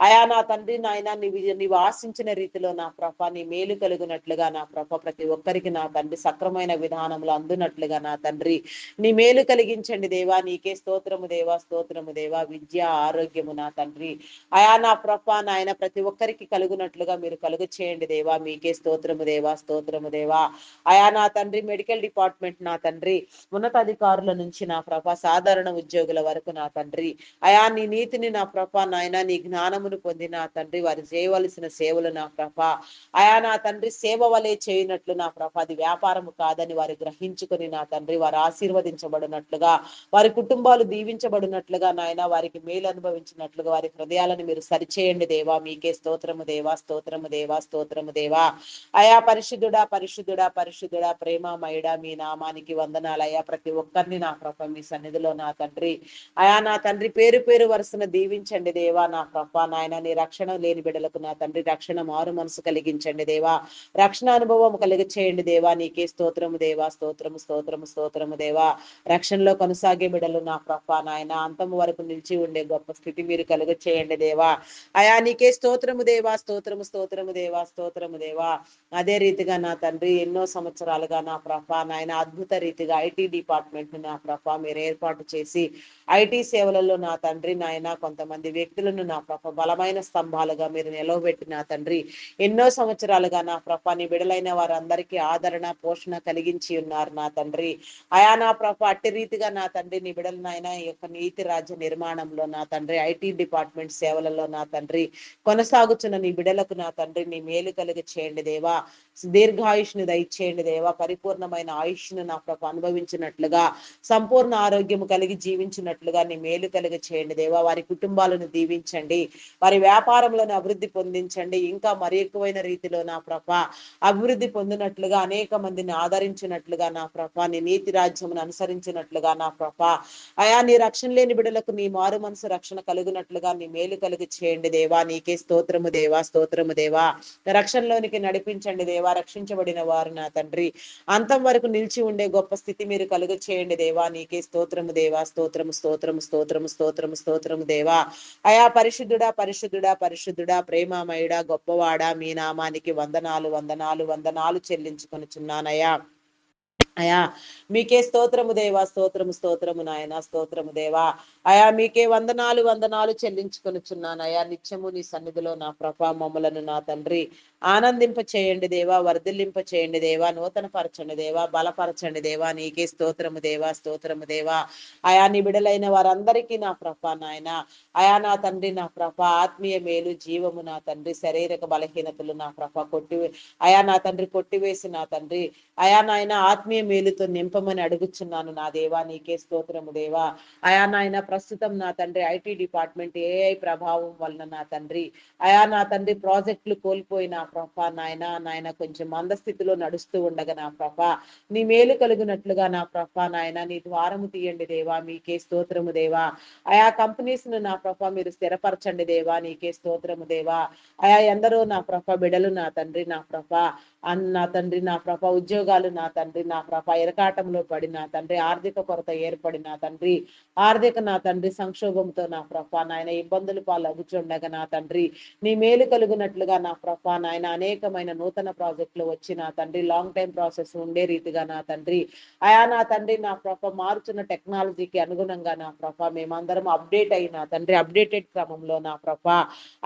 S1: అయా నా తండ్రి నాయన నీవు ఆశించిన రీతిలో నా ప్రభ నీ మేలు కలుగునట్లుగా నా ప్రభ ప్రతి ఒక్కరికి నా తండ్రి సక్రమైన విధానంలో అందునట్లుగా నా తండ్రి నీ మేలు కలిగించండి దేవా. నీకే స్తోత్రము దేవా, స్తోత్రము దేవా. విద్య ఆరోగ్యము నా తండ్రి అయా నా ప్రభ నాయన ప్రతి ఒక్కరికి కలుగునట్లుగా మీరు కలుగు చేయండి దేవా. మీకే స్తోత్రము దేవా, స్తోత్రము దేవా. అయా నా తండ్రి మెడికల్ డిపార్ట్మెంట్ నా తండ్రి ఉన్నతాధికారుల నుంచి నా ప్రభ సాధారణ ఉద్యోగుల వరకు నా తండ్రి అయా నీ నీతిని నా ప్రభ నాయన నీ జ్ఞానమును పొంది నా తండ్రి వారు చేయవలసిన సేవలు నా ప్రభ అయా నా తండ్రి సేవ వలె చేయనట్లు నా ప్రభ అది వ్యాపారము కాదని వారు గ్రహించుకొని నా తండ్రి వారు ఆశీర్వదించబడినట్లుగా వారి కుటుంబాలు దీవించబడినట్లుగా నాయన వారికి మేలు అనుభవించినట్లుగా వారి హృదయాలను మీరు సరిచేయండి దేవా. మీకే స్తోత్రము దేవా, స్తోత్రము దేవా, స్తోత్రము దేవా. అయా పరిశుద్ధుడా, పరిశుద్ధుడా, పరిశుద్ధుడా, ప్రేమమయుడా మీ నామానికి వందనాలయ్యా. ప్రతి ఒక్కరిని నా ప్రభ మీ సన్నిధిలో నా తండ్రి అయా నా తండ్రి పేరు పేరు వరుసను దీవించండి దేవా. నా ప్రభ నాయన నీ రక్షణ లేని బిడ్డలకు నా తండ్రి రక్షణ మారు మనసు కలిగించండి దేవా. రక్షణ అనుభవం కలిగి చేయండి దేవా. నీకే స్తోత్రము దేవా, స్తోత్రము, స్తోత్రము, స్తోత్రము దేవా. రక్షణలో కొనసాగే బిడ్డలు నా ప్రభ నాయన అంతము వరకు నిలిచి ఉండే గొప్ప స్థితి మీరు కలుగ చేయండి దేవా. అయా నీకే స్తోత్రము దేవా, స్తోత్రము, స్తోత్రము దేవా, స్తోత్రము దేవా. అదే రీతిగా నా తండ్రి ఎన్నో సంవత్సరాలుగా నా ప్రభ నాయన అద్భుత రీతిగా ఐటీ డిపార్ట్మెంట్ నా ప్రభ మీరు ఏర్పాటు చేసి ఐటీ సేవలలో నా తండ్రి నాయన కొంతమంది వ్యక్తులను నా ప్రభ బలమైన స్తంభాలుగా మీరు నిలవబెట్టి నా తండ్రి ఎన్నో సంవత్సరాలుగా నా ప్రభ నీ బిడలైన వారందరికీ ఆదరణ పోషణ కలిగించి ఉన్నారు నా తండ్రి అయా నా ప్రభ అట్టి రీతిగా నా తండ్రి నీ బిడల నాయన ఈ యొక్క నీతి రాజ్య నిర్మాణంలో నా తండ్రి ఐటీ డిపార్ట్మెంట్ సేవలలో నా తండ్రి కొనసాగుచున్న నీ బిడలకు నా తండ్రి నీ మేలు కలిగి చేయండి దేవా. దీర్ఘాయుష్ను దయచేయండి దేవా. పరిపూర్ణమైన ఆయుష్ను నా ప్రభ అనుభవించినట్లుగా సంపూర్ణ ఆరోగ్యం కలిగి జీవించినట్లుగా నీ మేలు కలిగి చేయండి దేవా. వారి కుటుంబాలను దీవించండి, వారి వ్యాపారంలోని అభివృద్ధి పొందించండి. ఇంకా మరి ఎక్కువైన రీతిలో నా ప్రభ అభివృద్ధి పొందినట్లుగా అనేక మందిని ఆదరించినట్లుగా నా ప్రభ నీ నీతి రాజ్యమును అనుసరించినట్లుగా నా ప్రభ అయా నీ రక్షణ లేని బిడలకు నీ మారు మనసు రక్షణ కలుగునట్లుగా నీ మేలు కలిగి చేయండి దేవా. నీకే స్తోత్రము దేవా, స్తోత్రము దేవా. రక్షణలోనికి నడిపించండి దేవా. రక్షించబడిన వారు నా తండ్రి అంతం వరకు నిలిచి ఉండే గొప్ప స్థితి మీరు కలుగ చేయండి దేవా. నీకే స్తోత్రము దేవా, స్తోత్రము, స్తోత్రము, స్తోత్రము, స్తోత్రము, స్తోత్రము దేవా. అయా పరిశుద్ధుడా, పరిశుద్ధుడా, పరిశుద్ధుడా, ప్రేమమయుడా, గొప్పవాడా మీ నామానికి వందనాలు, వందనాలు, వందనాలు చెల్లించుకొనుచున్నానయ్యా. అయా మీకే స్తోత్రము దేవా, స్తోత్రము, స్తోత్రము నాయన, స్తోత్రము దేవా. అయా మీకే వందనాలు, వందనాలు చెల్లించుకొనుచున్నాను అయా. నిత్యము నీ సన్నిధిలో నా ప్రభ మమ్మలను నా తండ్రి ఆనందింప చేయండి దేవా, వర్ధిల్లింప చేయండి దేవా, నూతన పరచండి దేవా, బలపరచండి దేవా. నీకే స్తోత్రము దేవా, స్తోత్రము దేవా. అయా నీ బిడలైన వారందరికీ నా ప్రభ నాయన అయా నా తండ్రి నా ప్రభ ఆత్మీయ మేలు జీవము నా తండ్రి శారీరక బలహీనతలు నా ప్రభ అయా నా తండ్రి కొట్టివేసి నా తండ్రి అయా నాయన ఆత్మీయ మేలుతో నింపమని అడుగుచున్నాను నా దేవా. నీకే స్తోత్రము దేవా. అయా నాయన ప్రస్తుతం నా తండ్రి ఐటీ డిపార్ట్మెంట్ ఏఐ ప్రభావం వలన నా తండ్రి అయా నా తండ్రి ప్రాజెక్టులు కోల్పోయిన ప్రభ నాయన కొంచెం మందస్థితిలో నడుస్తూ ఉండగా నా ప్రభ నీ మేలు కలుగునట్లుగా నా ప్రభ నాయన నీ ద్వారము తీయండి దేవా, మీకే స్తోత్రము దేవా. ఆయా కంపెనీస్ ను నా ప్రభ మీరు స్థిరపరచండి దేవా, నీకే స్తోత్రము దేవా. ఆయా ఎందరో నా ప్రభ బిడలు నా తండ్రి నా ప్రభ నా తండ్రి నా ప్రభ ఉద్యోగాలు నా తండ్రి నా ప్రభ ఇరకాటంలో పడి నా తండ్రి ఆర్థిక కొరత ఏర్పడి నా తండ్రి ఆర్థిక నా తండ్రి సంక్షోభంతో నా ప్రభ నాయన ఇబ్బందులు పాలగుచుండగా నా తండ్రి నీ మేలు కలుగునట్లుగా నా ప్రభ నాయన అనేకమైన నూతన ప్రాజెక్టులు వచ్చి నా తండ్రి లాంగ్ టైం ప్రాసెస్ ఉండే రీతిగా నా తండ్రి అయా నా తండ్రి నా ప్రభ మారుచున్న టెక్నాలజీకి అనుగుణంగా నా ప్రభ మేమందరం అప్డేట్ అయిన తండ్రి అప్డేటెడ్ క్రమంలో నా ప్రభ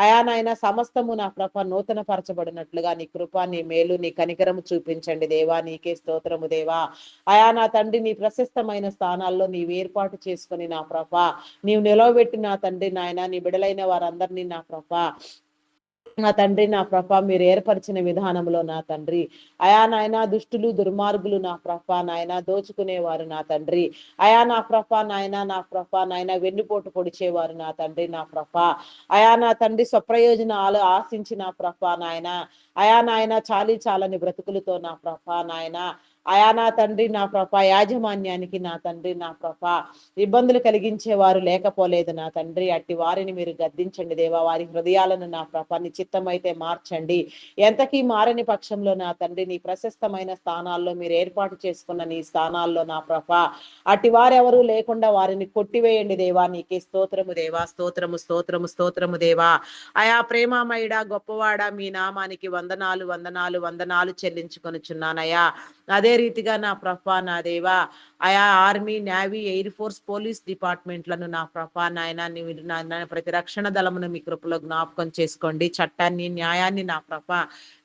S1: అయా నాయన సమస్తము నా ప్రభ నూతన పరచబడినట్లుగా నీ కృప నీ మేలు నీ కనికరము చూపించండి దేవా, నీకే స్తోత్రము దేవా. అయా నా తండ్రి నీ ప్రశస్తమైన స్థానాల్లో నీవు ఏర్పాటు చేసుకుని నా ప్రభ నీవు నిలవబెట్టి నా తండ్రి నాయన నీ బిడలైన వారందరినీ నా ప్రభ నా తండ్రి నా ప్రభ మీరు ఏర్పరిచిన విధానంలో నా తండ్రి అయా నాయన దుష్టులు దుర్మార్గులు నా ప్రభ నాయన దోచుకునేవారు నా తండ్రి అయా నా ప్రభ నాయన వెన్నుపోటు పొడిచేవారు నా తండ్రి నా ప్రభ అయా నా తండ్రి స్వప్రయోజనాలు ఆశించి నా ప్రభ నాయన అయా నాయన చాలని బ్రతుకులతో నా ప్రభ నాయన అయా నా తండ్రి నా ప్రభ యాజమాన్యానికి నా తండ్రి నా ప్రభ ఇబ్బందులు కలిగించే వారు లేకపోలేదు నా తండ్రి, అట్టి వారిని మీరు గద్దించండి దేవా, వారి హృదయాలను నా ప్రభ నీ చిత్తమైతే మార్చండి. ఎంతకీ మారని పక్షంలో నా తండ్రి నీ ప్రశస్తమైన స్థానాల్లో మీరు ఏర్పాటు చేసుకున్న నీ స్థానాల్లో నా ప్రభ అట్టి వారెవరూ లేకుండా వారిని కొట్టివేయండి దేవా, నీకే స్తోత్రము దేవా, స్తోత్రము స్తోత్రము స్తోత్రము దేవా. అయా ప్రేమమయుడా గొప్పవాడా మీ నామానికి వందనాలు వందనాలు వందనాలు చెల్లించుకొనుచున్నానయ్యా. అదే రీతిగా నా ప్రభ నా దేవా ఆయా army navy air force police డిపార్ట్మెంట్లను నా ప్రభ నాయన ప్రతి రక్షణ దళమును మీ కృపలో జ్ఞాపకం చేసుకోండి. చట్టాన్ని న్యాయాన్ని నా ప్రభ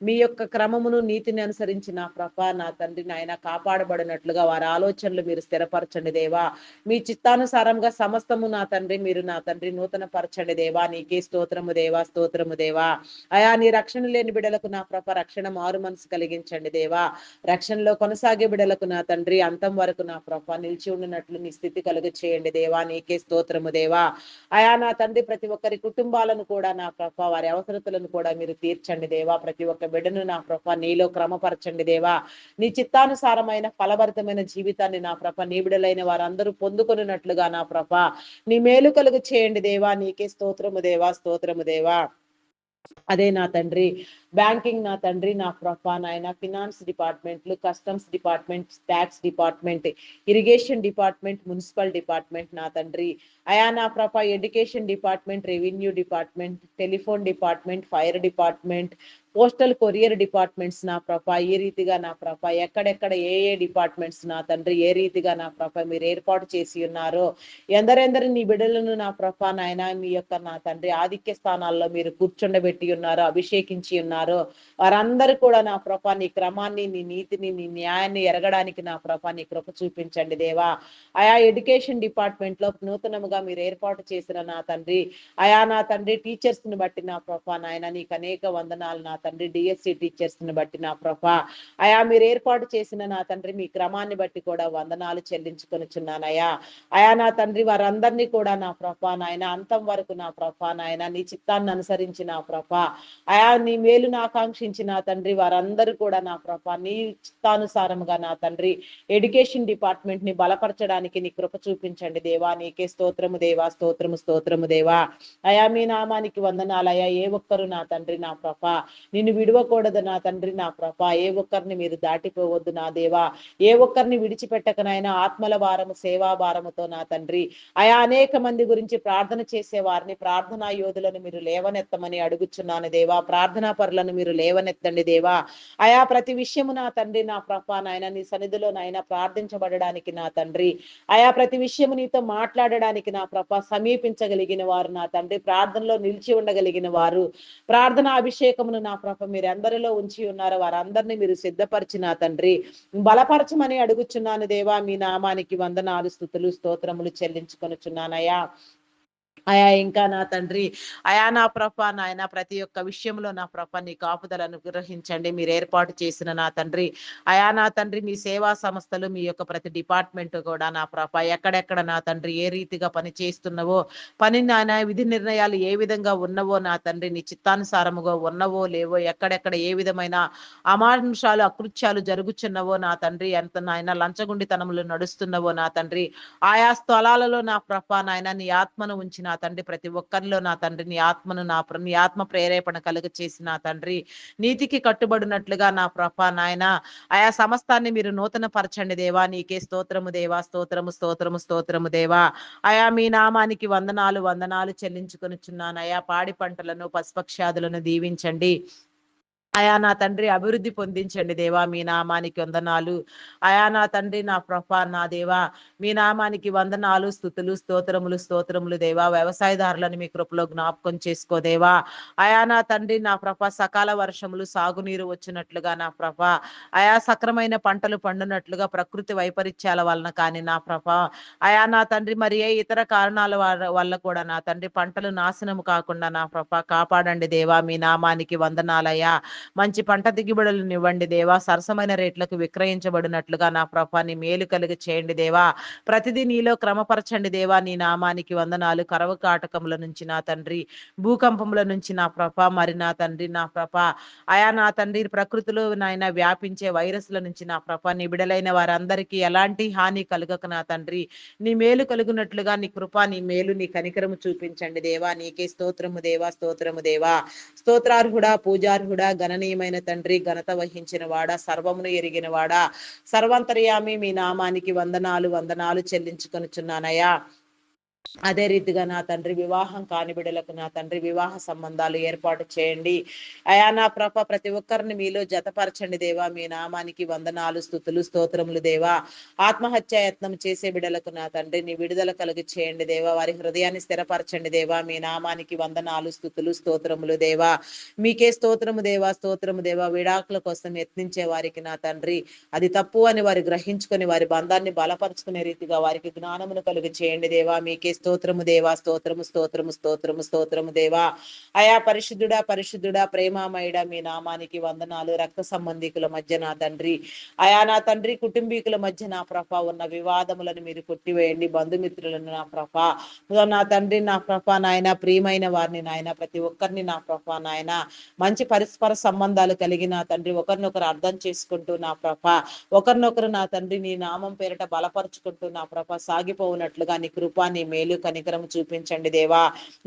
S1: మీ యొక్క క్రమమును నీతిని అనుసరించి నా ప్రభ నా తండ్రి నాయన కాపాడబడినట్లుగా వారి ఆలోచనలు మీరు స్థిరపరచండి దేవా. మీ చిత్తానుసారంగా సమస్తము నా తండ్రి మీరు నా తండ్రి నూతన పరచండి దేవా, నీకే స్తోత్రము దేవా, స్తోత్రము దేవా. అయా నీ రక్షణ లేని బిడలకు నా ప్రభ రక్షణ మారు మనసు కలిగించండి దేవా. రక్షణలో కొనసాగే బిడలకు నా తండ్రి అంతం వరకు నా ప్రభ నిలిచి ఉండినట్లు నీ స్థితి కలుగు చేయండి దేవా, నీకే స్తోత్రము దేవా. అయా నా తండ్రి ప్రతి ఒక్కరి కుటుంబాలను కూడా నా ప్రభ వారి అవసరతలను కూడా మీరు తీర్చండి దేవా. ప్రతి ఒక్క బిడ్డను నా ప్రభ నీలో క్రమపరచండి దేవా. నీ చిత్తానుసారమైన ఫలభరితమైన జీవితాన్ని నా ప్రభ నీ బిడలైన వారందరూ పొందుకొనున్నట్లుగా నా ప్రభ నీ మేలు కలుగు చేయండి దేవా, నీకే స్తోత్రము దేవా, స్తోత్రము దేవా. అదే నా తండ్రి బ్యాంకింగ్ నా తండ్రి నా ప్రభ నాయన ఫినాన్స్ డిపార్ట్మెంట్లు, customs department, tax department, irrigation department, municipal department నా తండ్రి అయా నా ప్రభ education department, revenue department, telephone department, fire department, postal courier departments నా ప్రభ ఈ రీతిగా నా ప్రభ ఎక్కడెక్కడ ఏ డిపార్ట్మెంట్స్ నా తండ్రి ఏ రీతిగా నా ప్రభ మీరు ఏర్పాటు చేసి ఉన్నారో ఎందరెందరు నీ బిడ్డలను నా ప్రభ నాయన మీ యొక్క నా తండ్రి ఆధిక్య స్థానాల్లో మీరు కూర్చుండబెట్టి ఉన్నారో అభిషేకించి ఉన్నారో వారందరూ కూడా నా ప్రభ నీ క్రమాన్ని నీ నీతిని నీ న్యాయాన్ని ఎరగడానికి నా ప్రభ నీ కృప చూపించండి దేవా. ఆయా ఎడ్యుకేషన్ డిపార్ట్మెంట్ లో నూతనముగా మీరు ఏర్పాటు చేసిన నా తండ్రి అయా నా తండ్రి టీచర్స్ ని బట్టి నా ప్రభ నాయన నీకు అనేక వందనాలు నా తండ్రి. డిఎస్సి టీచర్స్ ని బట్టి నా ప్రభ అయా మీరు ఏర్పాటు చేసిన నా తండ్రి మీ క్రమాన్ని బట్టి కూడా వందనాలు చెల్లించుకొనిచున్నానయ్యా. అయా నా తండ్రి వారందరినీ కూడా నా ప్రభ నాయన అంతం వరకు నా ప్రభ నాయన నీ చిత్తాన్ని అనుసరించి నా ప్రభ అయా నీ మేలును ఆకాంక్షించి నా తండ్రి వారందరూ కూడా నా ప్రభ నీ చిత్తానుసారముగా నా తండ్రి ఎడ్యుకేషన్ డిపార్ట్మెంట్ ని బలపరచడానికి నీ కృప చూపించండి దేవా, నీకే స్తోత్రము దేవా, స్తోత్రము స్తోత్రము దేవా. అయా మీ నామానికి వందనాలయ్యా. ఏ ఒక్కరు నా తండ్రి నా ప్రభ నిన్ను విడవకూడదు నా తండ్రి నా ప్రభ ఏ ఒక్కరిని మీరు దాటిపోవద్దు నా దేవా. ఏ ఒక్కరిని విడిచిపెట్టకనైనా ఆత్మల భారము సేవా భారముతో నా తండ్రి అయా అనేక మంది గురించి ప్రార్థన చేసే వారిని ప్రార్థనా యోధులను మీరు లేవనెత్తమని అడుగుచున్నాను దేవా. ప్రార్థనా పరులను మీరు లేవనెత్తండి దేవా. అయా ప్రతి విషయము నా తండ్రి నా ప్రభ నాయన నీ సన్నిధిలో నాయన ప్రార్థించబడడానికి నా తండ్రి అయా ప్రతి విషయము నీతో మాట్లాడడానికి నా ప్రభ సమీపించగలిగిన వారు నా తండ్రి ప్రార్థనలో నిలిచి ఉండగలిగిన వారు ప్రార్థన అభిషేకమును నా ప్రభ మీరు అందరిలో ఉంచి ఉన్నారో వారందరినీ మీరు సిద్ధపరిచి నా తండ్రి బలపరచమని అడుగుచున్నాను దేవా. మీ నామానికి వందనాలు స్తుతులు స్తోత్రములు చెల్లించుకొనుచున్నానయ్యా. అయా ఇంకా నా తండ్రి, అయా నా ప్రభ నాయన ప్రతి ఒక్క విషయంలో నా ప్రభ నీ కాపుదల అనుగ్రహించండి. మీరు ఏర్పాటు చేసిన నా తండ్రి, అయా నా తండ్రి మీ సేవా సంస్థలు మీ యొక్క ప్రతి డిపార్ట్మెంట్ కూడా నా ప్రభ ఎక్కడెక్కడ నా తండ్రి ఏ రీతిగా పని చేస్తున్నవో, పని నాయన విధి నిర్ణయాలు ఏ విధంగా ఉన్నవో నా తండ్రి నీ చిత్తానుసారముగా ఉన్నవో లేవో, ఎక్కడెక్కడ ఏ విధమైన అమానుషాలు, అకృత్యాలు జరుగుచున్నవో నా తండ్రి, ఎంత నాయన లంచగొండితనములు నడుస్తున్నవో నా తండ్రి, ఆయా స్థలాలలో నా ప్రభ నాయన నీ ఆత్మను ఉంచి నా తండ్రి ప్రతి ఒక్కరిలో నా తండ్రి నీ ఆత్మను నీ ఆత్మ ప్రేరేపణ కలుగ చేసి నా తండ్రి నీతికి కట్టుబడినట్లుగా నా ప్రభ నాయన ఆయా సమస్తాన్ని మీరు నూతన పరచండి దేవా. నీకే స్తోత్రము దేవా, స్తోత్రము స్తోత్రము స్తోత్రము దేవా. అయా మీ నామానికి వందనాలు వందనాలు చెల్లించుకొనుచున్నాను. అయా పాడి పంటలను పశుపక్ష్యాదులను దీవించండి. అయా నా తండ్రి అభివృద్ధి పొందించండి దేవా. మీ నామానికి వందనాలు. అయా నా తండ్రి నా ప్రభ నా దేవా మీ నామానికి వందనాలు, స్తుతులు, స్తోత్రములు, స్తోత్రములు దేవా. వ్యవసాయదారులను మీ కృపలో జ్ఞాపకం చేసుకో దేవా. అయా నా తండ్రి నా ప్రభ సకాల వర్షములు సాగునీరు వచ్చినట్లుగా నా ప్రభ అయా సక్రమైన పంటలు పండునట్లుగా ప్రకృతి వైపరీత్యాల వలన కానీ నా ప్రభ అయా నా తండ్రి మరి ఏ ఇతర కారణాల వల్ల కూడా నా తండ్రి పంటలు నాశనం కాకుండా నా ప్రభ కాపాడండి దేవా. మీ నామానికి వందనాలయ్యా. మంచి పంట దిగుబడులనివ్వండి దేవా. సరసమైన రేట్లకు విక్రయించబడినట్లుగా నా ప్రభ నీ మేలు కలిగి చేయండి దేవా. ప్రతిదీ నీలో క్రమపరచండి దేవా. నీ నామానికి వందనాలు. కరవు కాటకముల నుంచి నా తండ్రి, భూకంపముల నుంచి నా ప్రభ మరి నా తండ్రి నా ప్రభ అయా నా తండ్రి ప్రకృతిలో నాయన వ్యాపించే వైరస్ల నుంచి నా ప్రభ నీ బిడలైన వారందరికీ ఎలాంటి హాని కలుగక నా తండ్రి నీ మేలు కలుగునట్లుగా నీ కృప, నీ మేలు, నీ కనికరము చూపించండి దేవా. నీకే స్తోత్రము దేవా, స్తోత్రము దేవా. స్తోత్రార్హుడా, పూజార్హుడా, గణనీయమైన తండ్రి, ఘనత వహించిన వాడా, సర్వమును ఎరిగిన వాడా, సర్వాంతర్యామి మీ నామానికి వందనాలు వందనాలు చెల్లించుకొనుచున్నానయ్యా. అదే రీతిగా నా తండ్రి వివాహం కాని బిడ్డలకు నా తండ్రి వివాహ సంబంధాలు ఏర్పాటు చేయండి. అయా నా ప్రభ ప్రతి ఒక్కరిని మీలో జతపరచండి దేవా. మీ నామానికి వందనాలు, స్తుతులు, స్తోత్రములు దేవా. ఆత్మహత్య యత్నం చేసే బిడ్డలకు నా తండ్రి నీ విడుదల కలిగి చేయండి దేవా. వారి హృదయాన్ని స్థిరపరచండి దేవా. మీ నామానికి వందనాలు, స్తుతులు, స్తోత్రములు దేవా. మీకే స్తోత్రము దేవా, స్తోత్రము దేవా. విడాకుల కోసం యత్నించే వారికి నా తండ్రి అది తప్పు అని వారు గ్రహించుకొని వారి బంధాన్ని బలపరుచుకునే రీతిగా వారికి జ్ఞానమును కలుగు చేయండి దేవా. మీకే స్తోత్రము దేవా, స్తోత్రము స్తోత్రము స్తోత్రము స్తోత్రము దేవా. అయా పరిశుద్ధుడా పరిశుద్ధుడా ప్రేమామయుడా మీ నామానికి వందనాలు. రక్త సంబంధికుల మధ్య నా తండ్రి అయా నా తండ్రి కుటుంబీకుల మధ్య నా ప్రభ ఉన్న వివాదములను మీరు కొట్టివేయండి. బంధుమిత్రులను నా ప్రభ నా తండ్రి నా ప్రభ నాయన ప్రియమైన వారిని నాయన ప్రతి ఒక్కరిని నా ప్రభ నాయన మంచి పరస్పర సంబంధాలు కలిగి నా తండ్రి ఒకరినొకరు అర్థం చేసుకుంటూ నా ప్రభ ఒకరినొకరు నా తండ్రి నీ నామం పేరిట బలపరుచుకుంటూ నా ప్రభ సాగిపోవునట్లుగా నీ కృప, నీ మేలు, కనికరము చూపించండి దేవా.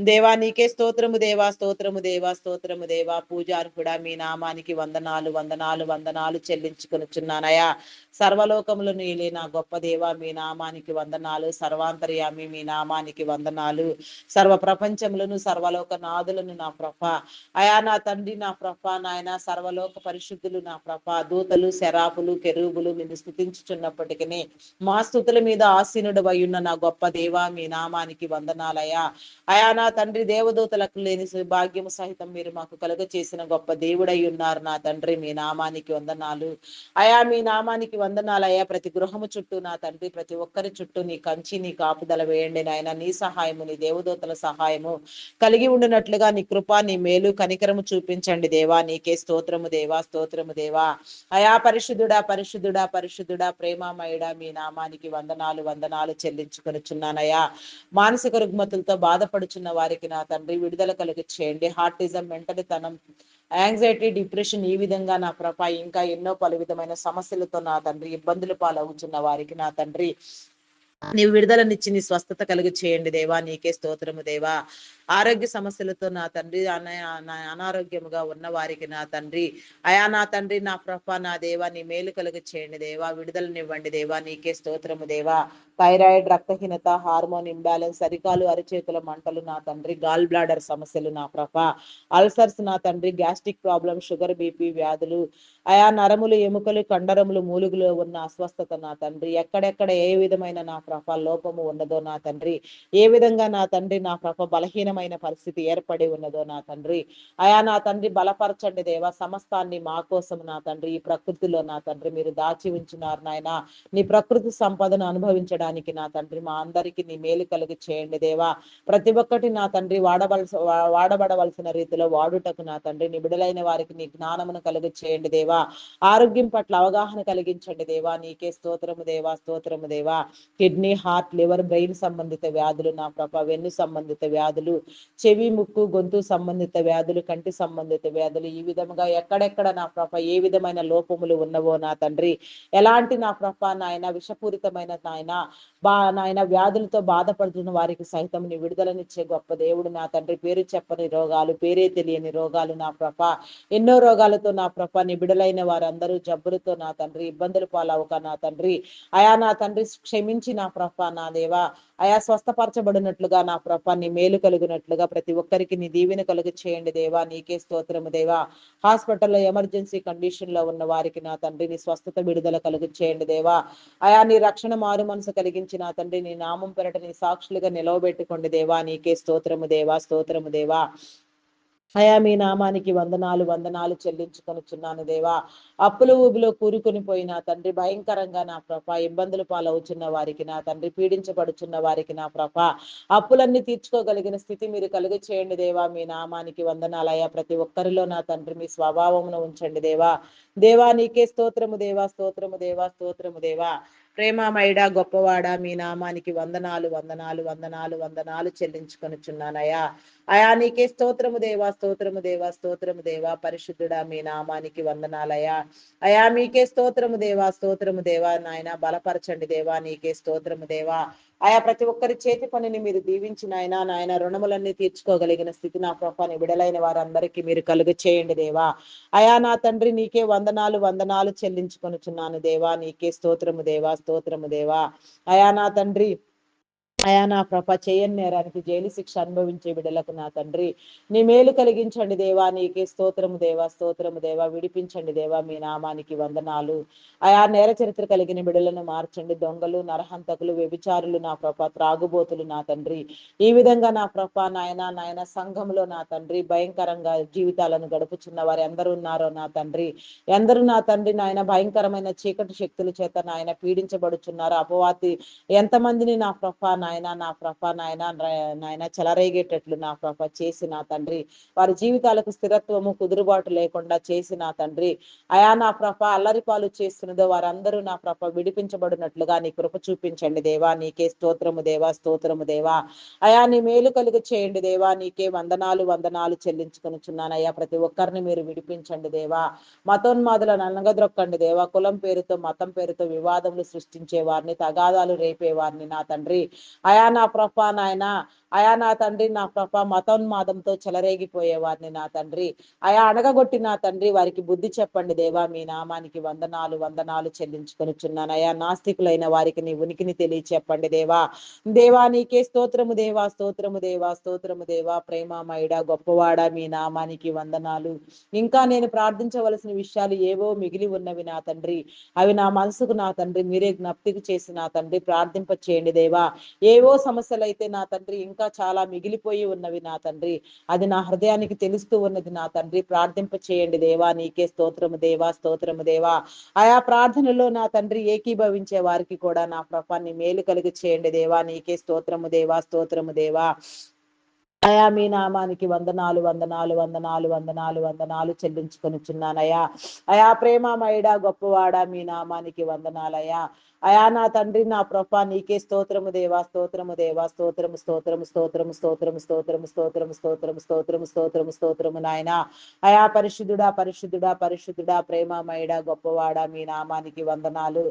S1: దేవా నీకే స్తోత్రము దేవా, స్తోత్రము దేవా, స్తోత్రము దేవా. పూజార్హుడా మీ నామానికి వందనాలు వందనాలు వందనాలు చెల్లించుకొనుచున్నానయా. సర్వలోకములు నీలే నా గొప్ప దేవా. మీ నామానికి వందనాలు. సర్వాంతర్యామి మీ నామానికి వందనాలు. సర్వ ప్రపంచములను సర్వలోక నాదులను నా ప్రభ అయా నా తండ్రి నా ప్రభ నాయన సర్వలోక పరిశుద్ధులు నా ప్రభ దూతలు, శరాపులు, కెరూబులు నిన్ను స్తుతించుచున్నప్పటికీ మా స్తుతుల మీద ఆసీనుడు అయ్యున్న నా గొప్ప దేవా. మీ నామానికి వందనాలయ్యా. అయా నా తండ్రి దేవదూతలకు లేని భాగ్యము సహితం మీరు మాకు కలుగ చేసిన గొప్ప దేవుడై ఉన్నారు నా తండ్రి. మీ నామానికి వందనాలు అయా. మీ నామానికి వందనాలయ్యా. ప్రతి గృహము చుట్టూ నా తండ్రి ప్రతి ఒక్కరి చుట్టూ నీ కంచి, నీ కాపుదల వేయండి నాయన. నీ సహాయము, నీ దేవదూతల సహాయము కలిగి ఉండినట్లుగా నీ కృప, నీ మేలు, కనికరము చూపించండి దేవా. నీకే స్తోత్రము దేవా, స్తోత్రము దేవా. అయా పరిశుద్ధుడా పరిశుద్ధుడా పరిశుద్ధుడా ప్రేమామయుడా మీ నామానికి వందనాలు వందనాలు చెల్లించుకొనుచున్నానయ్యా. మానసిక రుగ్మతులతో బాధపడుచున్న వారికి నా తండ్రి విడుదల కలిగి చేయండి. హార్టిజం, మెంటలితనం, యాంగ్జైటీ, డిప్రెషన్ ఈ విధంగా నా ప్రభ ఇంకా ఎన్నో పలు విధమైన సమస్యలతో నా తండ్రి ఇబ్బందులు పాలవుతున్న వారికి నా తండ్రి నీవు విడుదలనిచ్చి నీ స్వస్థత కలిగి చేయండి దేవా. నీకే స్తోత్రము దేవా. ఆరోగ్య సమస్యలతో నా తండ్రి అనారోగ్యముగా ఉన్న వారికి నా తండ్రి అయా నా తండ్రి నా ప్రభ నా దేవా నీ మేలు కలిగి చేయండి దేవా. విడుదలనివ్వండి దేవా. నీకే స్తోత్రము దేవా. థైరాయిడ్, రక్తహీనత, హార్మోన్ ఇంబ్యాలెన్స్, అరికాలు అరిచేతుల మంటలు నా తండ్రి, గాల్ బ్లాడర్ సమస్యలు నా ప్రభ, అల్సర్స్ నా తండ్రి, గ్యాస్ట్రిక్ ప్రాబ్లం, షుగర్, బీపీ వ్యాధులు అయా నరములు, ఎముకలు, కండరములు, మూలుగులో ఉన్న అస్వస్థత నా తండ్రి ఎక్కడెక్కడ ఏ విధమైన నా ప్రభ లోపము ఉన్నదో నా తండ్రి, ఏ విధంగా నా తండ్రి నా ప్రభ బలహీనమైన పరిస్థితి ఏర్పడి ఉన్నదో నా తండ్రి, నా తండ్రి బలపరచండి దేవా. సమస్తాన్ని మా కోసం నా తండ్రి ఈ ప్రకృతిలో నా తండ్రి మీరు దాచి ఉంచున్నారు నాయన. నీ ప్రకృతి సంపదను అనుభవించడానికి నా తండ్రి మా అందరికీ నీ మేలు కలిగి చేయండి దేవా. ప్రతి ఒక్కటి నా తండ్రి వాడబడవలసిన రీతిలో వాడుటకు నా తండ్రి నిబిడలైన వారికి నీ జ్ఞానమును కలిగి చేయండి దేవా. ఆరోగ్యం పట్ల అవగాహన కలిగించండి దేవా. నీకే స్తోత్రము దేవా, స్తోత్రము దేవా. కిడ్నీ, హార్ట్, లివర్, బ్రెయిన్ సంబంధిత వ్యాధులు నా ప్రభ, వెన్ను సంబంధిత వ్యాధులు, చెవి, ముక్కు, గొంతు సంబంధిత వ్యాధులు, కంటి సంబంధిత వ్యాధులు, ఈ విధముగా ఎక్కడెక్కడ నా ప్రభ ఏ విధమైన లోపములు ఉన్నవో నా తండ్రి, ఎలాంటి నా ప్రభ నాయన విషపూరితమైన నాయన వ్యాధులతో బాధపడుతున్న వారికి సైతం నీ విడుదలనిచ్చే గొప్ప దేవుడు నా తండ్రి. పేరు చెప్పని రోగాలు, పేరే తెలియని రోగాలు నా ప్రభ, ఎన్నో రోగాలతో నా ప్రభ నిబిడలైన వారందరూ జబ్బులతో నా తండ్రి ఇబ్బందులు పాలవక నా తండ్రి నా తండ్రి క్షమించి నా ప్రభ నా దేవా స్వస్థపరచబడినట్లుగా నా ప్రభ నీ మేలు కలిగినట్లుగా ప్రతి ఒక్కరికి నీ దీవెన కలుగు చేయండి దేవా. నీకే స్తోత్రము దేవా. హాస్పిటల్లో ఎమర్జెన్సీ కండిషన్ లో ఉన్న వారికి నా తండ్రి నీ స్వస్థత విడుదల కలుగు చేయండి దేవా. నీ రక్షణ మారు మనసు కలిగించి నా తండ్రి నీ నామం పెరట నీ సాక్షులుగా నిలవబెట్టుకోండి దేవా. నీకే స్తోత్రము దేవా, స్తోత్రము దేవా. మీ నామానికి వందనాలు చెల్లించుకొనుచున్నాను దేవా. అప్పుల ఊబిలో కూరుకొని పోయిన తండ్రి భయంకరంగా నా ప్రభ ఇబ్బందులు పాలవుచున్న వారికి నా తండ్రి పీడించబడుచున్న వారికి నా ప్రభ అప్పులన్నీ తీర్చుకోగలిగిన స్థితి మీరు కలుగ చేయండి దేవా. మీ నామానికి వందనాలయ్యా. ప్రతి ఒక్కరిలో నా తండ్రి మీ స్వభావమును ఉంచండి దేవా. దేవా నీకే స్తోత్రము దేవా, స్తోత్రము దేవా, స్తోత్రము దేవా. ప్రేమమైడా గొప్పవాడా మీ నామానికి వందనాలు చెల్లించుకొనుచున్నానయ్యా. నీకే స్తోత్రము దేవా, స్తోత్రము దేవా, స్తోత్రము దేవా. పరిశుద్ధుడా మీ నామానికి వందనాలయ్యా. మీకే స్తోత్రము దేవా, స్తోత్రము దేవా. నాయన బలపరచండి దేవా. నీకే స్తోత్రము దేవా. ప్రతి ఒక్కరి చేతి పనిని మీరు దీవించిన నాయన రుణములన్నీ తీర్చుకోగలిగిన స్థితి నా ప్రభాని విడలైన వారందరికీ మీరు కలుగ చేయండి దేవా. నా తండ్రి నీకే వందనాలు చెల్లించుకొనుచున్నాను దేవా. నీకే స్తోత్రము దేవా, స్తోత్రము దేవా. నా తండ్రి నా ప్రభ చేయని నేరానికి జైలు శిక్ష అనుభవించే బిడ్డలకు నా తండ్రి నీ మేలు కలిగించండి దేవా. నీకే స్తోత్రము దేవా, స్తోత్రము దేవా. విడిపించండి దేవా. మీ నామానికి వందనాలు. నేర చరిత్ర కలిగిన బిడ్డలను మార్చండి. దొంగలు, నరహంతకులు, వ్యభిచారులు నా ప్రభ, త్రాగుబోతులు నా తండ్రి ఈ విధంగా నా ప్రభ నాయన సంఘంలో నా తండ్రి భయంకరంగా జీవితాలను గడుపుచున్న వారు ఎందరు ఉన్నారో నా తండ్రి, ఎందరు నా తండ్రి నాయన భయంకరమైన చీకటి శక్తుల చేత నాయన పీడించబడుచున్నారు. అపవాది ఎంతమందిని నా ప్రభ నాయన చెలరేగేటట్లు నా ప్రభ చేసి నా తండ్రి వారి జీవితాలకు స్థిరత్వము కుదురుబాటు లేకుండా చేసి నా తండ్రి నా ప్రభ అల్లరిపాలు చేస్తున్నదో వారందరూ నా ప్రభ విడిపించబడినట్లుగా నీ కృప చూపించండి దేవా. నీకే స్తోత్రము దేవా, స్తోత్రము దేవా. నీ మేలు కలుగు చేయండి దేవా. నీకే వందనాలు చెల్లించుకొనుచున్నానయ్యా. ప్రతి ఒక్కరిని మీరు విడిపించండి దేవా. మతోన్మాదులను అనగద్రొక్కండి దేవా. కులం పేరుతో మతం పేరుతో వివాదములు సృష్టించే వారిని, తగాదాలు రేపే వారిని నా తండ్రి నా ప్రభ నాయన నా తండ్రి నా ప్రభ మతోన్మాదంతో చెలరేగిపోయే వారిని నా తండ్రి అడగగొట్టి నా తండ్రి వారికి బుద్ధి చెప్పండి దేవా. మీ నామానికి వందనాలు చెల్లించుకొనుచున్నాను. నాస్తికులైన వారికి నీ ఉనికిని తెలియచెప్పండి దేవా. దేవా నీకే స్తోత్రము దేవా, స్తోత్రము దేవా, స్తోత్రము దేవా. ప్రేమమయుడా గొప్పవాడా మీ నామానికి వందనాలు. ఇంకా నేను ప్రార్థించవలసిన విషయాలు ఏవో మిగిలి ఉన్నవి నా తండ్రి. అవి నా మనసుకు నా తండ్రి మీరే జ్ఞప్తికి చేసి నా తండ్రి ప్రార్థింప చేయండి దేవా. ఏవో సమస్యలు అయితే నా తండ్రి ఇంకా చాలా మిగిలిపోయి ఉన్నవి నా తండ్రి. అది నా హృదయానికి తెలుస్తూ ఉన్నది నా తండ్రి. ప్రార్థింప చేయండి దేవా. నీకే స్తోత్రము దేవా, స్తోత్రము దేవా. ప్రార్థనలో నా తండ్రి ఏకీభవించే వారికి కూడా నా ప్రభాన్ని మేలు కలిగి చేయండి దేవా. నీకే స్తోత్రము దేవా, స్తోత్రము దేవా. మీ నామానికి వందనాలు చెల్లించుకొనిచున్నానయ్యా. ప్రేమమయుడా గొప్పవాడా మీ నామానికి వందనాలయ్యా. నా తండ్రి నా ప్రభ నీకే స్తోత్రము దేవా, స్తోత్రము దేవా. స్తోత్రము నాయన. పరిశుద్ధుడా ప్రేమమయుడా గొప్పవాడా మీ నామానికి వందనాలు.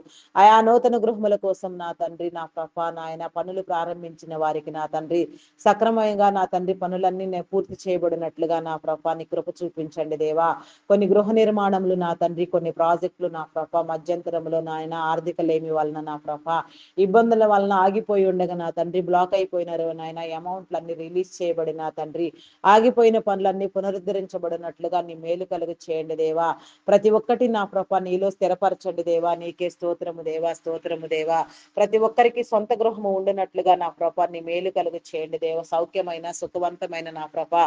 S1: నూతన గృహముల కోసం నా తండ్రి నా ప్రభ నాయన పనులు ప్రారంభించిన వారికి నా తండ్రి సక్రమంగా నా తండ్రి పనులన్నీ పూర్తి చేయబడినట్లుగా నా ప్రభాని కృప చూపించండి దేవా. కొన్ని గృహ నిర్మాణములు నా తండ్రి, కొన్ని ప్రాజెక్టులు నా ప్రభ మధ్యంతరములో నాయన ఆర్థిక లేమి
S2: వలన నా ప్రభా ఇబ్బందుల వలన ఆగిపోయి ఉండగా నా తండ్రి బ్లాక్ అయిపోయినారు నాయన అమౌంట్లన్నీ రిలీజ్ చేయబడి నా తండ్రి ఆగిపోయిన పనులన్నీ పునరుద్ధరించబడినట్లుగా నీ మేలు కలుగు చేయండి దేవా. ప్రతి ఒక్కటి నా ప్రభా నీలో స్థిరపరచండి దేవా. నీకే స్తోత్రము దేవా, స్తోత్రము దేవా. ప్రతి ఒక్కరికి సొంత గృహము ఉండినట్లుగా నా ప్రభా నీ మేలు కలుగు చేయండి దేవ. సౌఖ్యమైన సుఖవంతమైన నా ప్రభా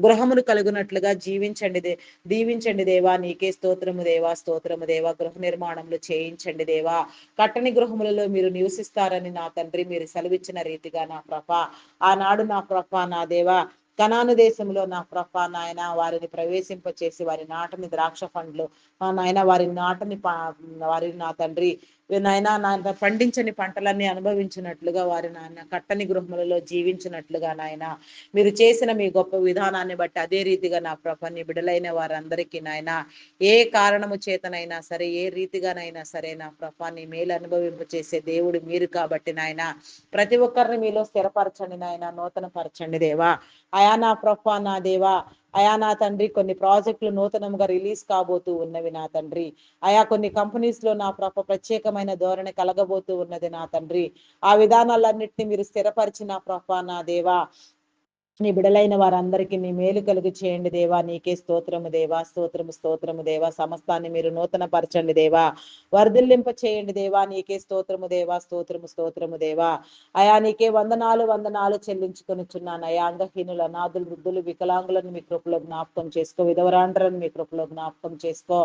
S2: గృహమును కలుగునట్లుగా దీవించండి దేవా. నీకే స్తోత్రము దేవా, స్తోత్రము దేవా. గృహ నిర్మాణములు చేయించండి దేవా. కట్టని గృహములలో మీరు నివసిస్తారని నా తండ్రి మీరు సెలవిచ్చిన రీతిగా నా ప్రభా ఆనాడు నా ప్రభా నా దేవా కనాను దేశంలో నా ప్రభా నాయన వారిని ప్రవేశింపచేసి వారి నాటని ద్రాక్ష పండ్లు నాయన వారి నా తండ్రి నాయన నా పండించని పంటలన్నీ అనుభవించినట్లుగా వారి నాయన కట్టని గృహములలో జీవించినట్లుగా నాయన మీరు చేసిన మీ గొప్ప విధానాన్ని బట్టి అదే రీతిగా నా ప్రభా నీ బిడలైన వారందరికీ నాయన ఏ కారణము చేతనైనా సరే ఏ రీతిగానైనా సరే నా ప్రభా నీ మేలు అనుభవింప చేసే దేవుడు మీరు కాబట్టి నాయన ప్రతి ఒక్కరిని మీలో స్థిరపరచండి నాయన, నూతన పరచండి దేవా. అయా నా ప్రభా నా దేవా అయా నా తండ్రి కొన్ని ప్రాజెక్టులు నూతనంగా రిలీజ్ కాబోతూ ఉన్నవి నా తండ్రి. ఆయా కొన్ని కంపెనీస్ లో నా ప్రభ ప్రత్యేకమైన ధోరణి కలగబోతూ ఉన్నది నా తండ్రి. ఆ విధానాలన్నింటినీ మీరు స్థిరపరిచి నా ప్రభా నా దేవా నీ బిడలైన వారందరికీ నీ మేలు కలుగు చేయండి దేవా. నీకే స్తోత్రము దేవా, స్తోత్రము స్తోత్రము దేవా. సమస్తాన్ని మీరు నూతన పరచండి దేవా, వర్ధిల్లింప చేయండి దేవా. నీకే స్తోత్రము దేవా, స్తోత్రము స్తోత్రము దేవా. అయా నీకే వందనాలు చెల్లించుకొనిచున్నాను. అయా అంగహీనులు అనాథులు వృద్ధులు వికలాంగులను మీ కృపలో జ్ఞాపకం చేసుకో, విధవరాండ్రను మీ కృపలో జ్ఞాపకం చేసుకో.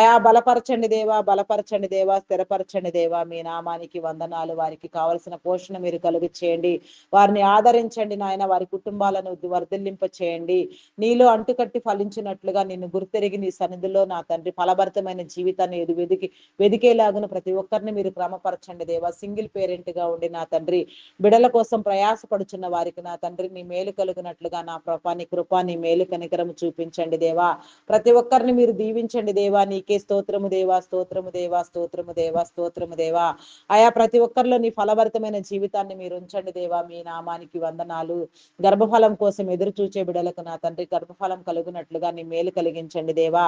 S2: అయా బలపరచండి దేవా, బలపరచండి దేవా, స్థిరపరచండి దేవా. మీ నామానికి వందనాలు. వారికి కావలసిన పోషణ మీరు కలుగు చేయండి, వారిని ఆదరించండి నాయన. వారి కుటుంబాలను వర్ధిల్లింప చేయండి. నీలో అంటుకట్టి ఫలించినట్లుగా నిన్ను గుర్తెరిగి నీ సన్నిధిలో నా తండ్రి ఫలభరితమైన జీవితాన్ని వెదికేలాగున ప్రతి ఒక్కరిని మీరు క్రమపరచండి దేవా. సింగిల్ పేరెంట్ గా ఉండి నా తండ్రి బిడల కోసం ప్రయాసపడుచున్న వారికి నా తండ్రి నీ మేలు కలుగునట్లుగా నా ప్రభాని కృపాని మేలు కనికరము చూపించండి దేవా. ప్రతి ఒక్కరిని మీరు దీవించండి దేవా. నీకే స్తోత్రము దేవా, స్తోత్రము దేవా, స్తోత్రము దేవా, స్తోత్రము దేవా. ఆయా ప్రతి ఒక్కరిలో నీ ఫలభరితమైన జీవితాన్ని మీరు ఉంచండి దేవా. మీ నామానికి వందనాలు. గర్భఫలం కోసం ఎదురు చూచే బిడలకు నా తండ్రి గర్భఫలం కలుగునట్లుగా నీ మేలు కలిగించండి దేవా.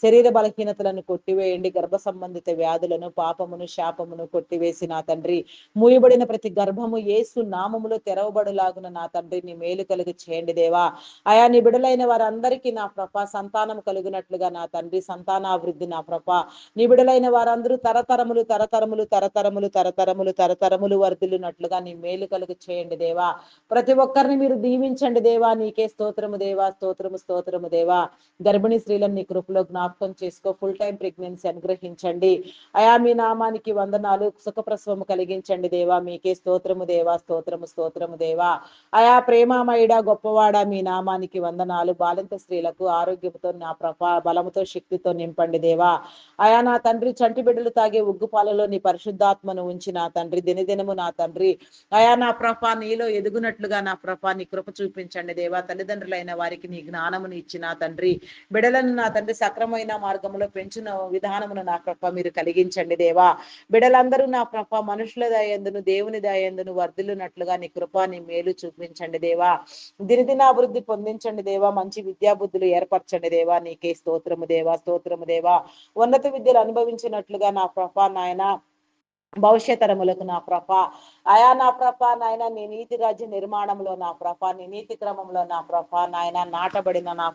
S2: శరీర బలహీనతలను కొట్టివేయండి. గర్భ సంబంధిత వ్యాధులను పాపమును శాపమును కొట్టివేసి నా తండ్రి మూయబడిన ప్రతి గర్భము యేసు నామములో తెరవబడులాగున నా తండ్రి నీ మేలు కలుగు చేయండి దేవా. ఆయా నీ బిడలైన వారందరికీ నా ప్రభ సంతానం కలుగునట్లుగా నా తండ్రి సంతానాభివృద్ధి నా ప్రభ నీ బిడలైన వారందరూ తరతరములు తరతరములు తరతరములు తరతరములు తరతరములు వర్ధిల్లునట్లుగా నీ మేలు కలుగు చేయండి దేవా. ప్రతి ఒక్కరిని మీరు దీవించండి దేవా. నీకే స్తోత్రము దేవా, స్తోత్రము స్తోత్రము దేవా. గర్భిణీ స్త్రీలను నీ కృపలో జ్ఞాపకం చేసుకో. ఫుల్ టైం ప్రెగ్నెన్సీ అనుగ్రహించండి. అయా మీ నామానికి వందనాలు. సుఖప్రసవము కలిగించండి దేవా. మీకే స్తోత్రము దేవా, స్తోత్రము స్తోత్రము దేవా. అయా ప్రేమామయుడ గొప్పవాడ మీ నామానికి వందనాలు. బాలింత స్త్రీలకు ఆరోగ్యంతో నా బలముతో శక్తితో నింపండి దేవా. అయా నా తండ్రి చంటి బిడ్డలు తాగే ఉగ్గుపాలలో నీ పరిశుద్ధాత్మను ఉంచి నా తండ్రి దినదినము నా తండ్రి అయా నా నీలో ఎదుగునట్లుగా నా నీ కృప చూపించండి దేవా. తల్లిదండ్రులైన వారికి నీ జ్ఞానమును ఇచ్చి నా తండ్రి బిడలను నా తండ్రి సక్రమైన మార్గంలో పెంచిన విధానమును నా మీరు కలిగించండి దేవా. బిడలందరూ నా మనుషుల దయందును దేవుని దయందును వర్ధిల్లునట్లుగా నీ కృప నీ మేలు చూపించండి దేవా. దినదినాభివృద్ధి పొందించండి దేవా. మంచి విద్యాబుద్ధులు ఏర్పరచండి దేవా. నీకే స్తోత్రము దేవా, స్తోత్రము దేవా. ఉన్నత విద్యలు అనుభవించినట్లుగా నా నాయన భవిష్యతరములకు నా అయా నా నాయన నీ నీతి రాజ్య నిర్మాణంలో నా నీ నీతి క్రమంలో నా నాయన నాటబడిన నా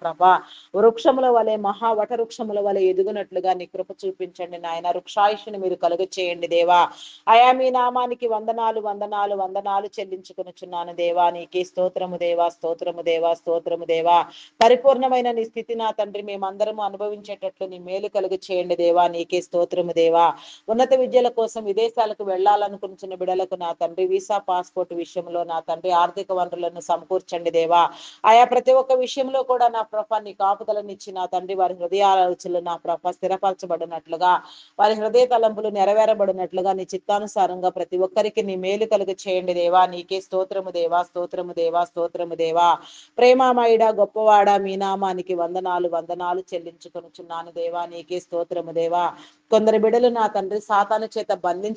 S2: వృక్షముల వలె మహావట వృక్షముల వలె ఎదుగునట్లుగా నీ కృప చూపించండి నాయన. వృక్షాయుషుని మీరు కలుగ చేయండి దేవా. అయా మీ నామానికి వందనాలు చెల్లించుకొనుచున్నాను దేవా. నీకే స్తోత్రము దేవా, స్తోత్రము దేవా, స్తోత్రము దేవా. పరిపూర్ణమైన నీ స్థితి నా తండ్రి మేమందరము అనుభవించేటట్లు నీ మేలు కలుగు చేయండి దేవా. నీకే స్తోత్రము దేవా. ఉన్నత విద్యల కోసం విదేశాలకు వెళ్లాలనుకుంటున్న బిడలకు నా తండ్రి వీసా పాస్పోర్ట్ విషయంలో నా తండ్రి ఆర్థిక వనరులను సమకూర్చండి దేవా. ఆయా ప్రతి ఒక్క విషయంలో కూడా నా నీ కాపుదలనిచ్చి నా తండ్రి వారి హృదయాలోచనలు నా స్థిరపరచబడినట్లుగా వారి హృదయ తలంపులు నెరవేరబడినట్లుగా నీ చిత్తానుసారంగా ప్రతి ఒక్కరికి నీ మేలు కలుగు చేయండి దేవా. నీకే స్తోత్రము దేవా, స్తోత్రము దేవా, స్తోత్రము దేవా. ప్రేమామయుడ గొప్పవాడ మీ నామానికి వందనాలు చెల్లించుకొనుచున్నాను దేవా. నీకే స్తోత్రము దేవా. కొందరు బిడలు నా తండ్రి సాతాను చేత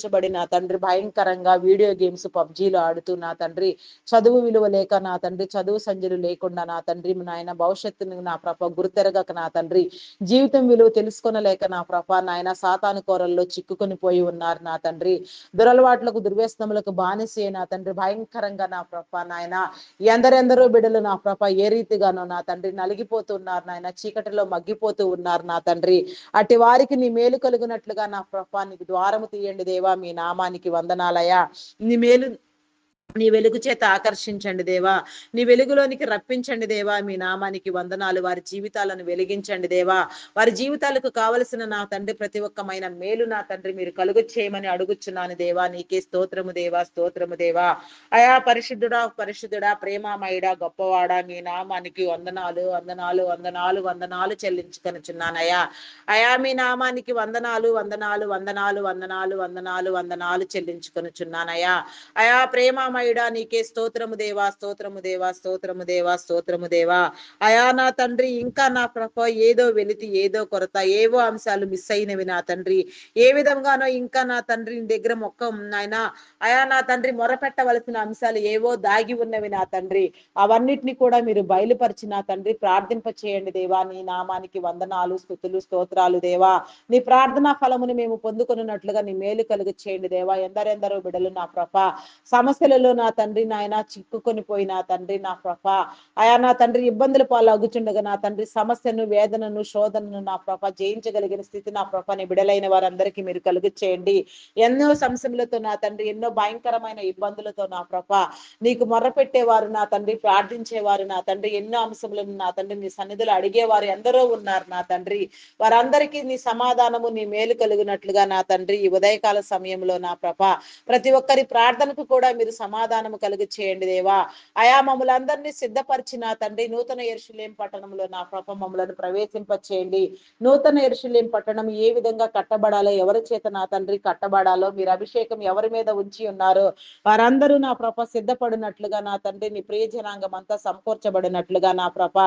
S2: బంధించబడి నా తండ్రి భయంకరంగా వీడియో గేమ్స్ పబ్జీలు ఆడుతూ నా తండ్రి చదువు విలువ లేక నా తండ్రి చదువు సంజలు లేకుండా నా తండ్రి నాయన భవిష్యత్తును నా ప్రభ గుర్తెరగక నా తండ్రి జీవితం విలువ తెలుసుకొనలేక నా ప్రభ నాయన సాతాను కోరల్లో చిక్కుకొని పోయి ఉన్నారు నా తండ్రి దురలవాట్లకు దుర్వ్యసనములకు బానిసే నా తండ్రి భయంకరంగా నా ప్రభ నాయన ఎందరెందరో బిడ్డలు నా ప్రభ ఏ రీతిగానో నా తండ్రి నలిగిపోతున్నారు నాయన చీకటిలో మగ్గిపోతూ ఉన్నారు నా తండ్రి అట్టి వారికి నీ మేలు కలుగునట్లుగా నా ప్రభ నీకు ద్వారము తీయండి దేవా మీ నామానికి వందనాలయ నీ వెలుగు చేత ఆకర్షించండి దేవా నీ వెలుగులోనికి రప్పించండి దేవా మీ నామానికి వందనాలు వారి జీవితాలను వెలిగించండి దేవా వారి జీవితాలకు కావలసిన నా తండ్రి ప్రతి ఒక్కమైన మేలు నా తండ్రి మీరు కలుగు చేయమని అడుగుచున్నాను దేవా నీకే స్తోత్రము దేవా అయా పరిశుద్ధుడా ప్రేమమయుడా గొప్పవాడా మీ నామానికి వందనాలు చెల్లించుకొనుచున్నానయ్యా అయా మీ నామానికి వందనాలు చెల్లించుకొనుచున్నానయ్యా అయా ప్రేమమయుడా నీకే స్తోత్రము దేవా అయా నా తండ్రి ఇంకా నా ప్రభ ఏదో వెలితి ఏదో కొరత ఏవో అంశాలు మిస్ అయినవి నా తండ్రి ఏ విధంగానో ఇంకా నా తండ్రి దగ్గర నాయన అయా నా తండ్రి మొరపెట్టవలసిన అంశాలు ఏవో దాగి ఉన్నవి నా తండ్రి అవన్నిటిని కూడా మీరు బయలుపరిచి నా తండ్రి ప్రార్థింప చేయండి దేవా నీ నామానికి వందనాలు స్తుతులు స్తోత్రాలు దేవా నీ ప్రార్థనా ఫలమును మేము పొందుకొనున్నట్లుగా నీ మేలు కలుగు చేయండి దేవా ఎందరెందరో బిడలు నా ప్రభ సమస్యలలో నా తండ్రి నాయన చిక్కుకొని పోయి నా తండ్రి నా ప్రభ అయా నా తండ్రి ఇబ్బందుల పాలు అగుచుండగా నా తండ్రి సమస్యను వేదనను శోధనను నా ప్రభ జయించగలిగిన స్థితి నా ప్రభ నీ బిడలైన వారందరికీ మీరు కలుగు చేయండి ఎన్నో సంశయములతో నా తండ్రి ఎన్నో భయంకరమైన ఇబ్బందులతో నా ప్రభ నీకు మొర్రపెట్టేవారు నా తండ్రి ప్రార్థించేవారు నా తండ్రి ఎన్నో అంశములను నా తండ్రి నీ సన్నిధిలో అడిగేవారు ఎందరో ఉన్నారు నా తండ్రి వారందరికీ నీ సమాధానము నీ మేలు కలుగునట్లుగా నా తండ్రి ఈ ఉదయకాల సమయంలో నా ప్రభ ప్రతి ఒక్కరి ప్రార్థనకు కూడా మీరు సమాధానము కలుగు చేయండి దేవా అయా మమ్మలందరినీ సిద్ధపరిచి నా తండ్రి నూతన యెరూషలేం పట్టణంలో నా ప్రభ మమ్మలను ప్రవేశింప చేయండి నూతన యెరూషలేం పట్టణం ఏ విధంగా కట్టబడాలో ఎవరి చేత నా తండ్రి కట్టబడాలో మీరు అభిషేకం ఎవరి మీద ఉంచి ఉన్నారో వారందరూ నా ప్రభ సిద్ధపడినట్లుగా నా తండ్రి నీ ప్రియ జనాంగం అంతా సంపూర్చబడినట్లుగా నా ప్రభ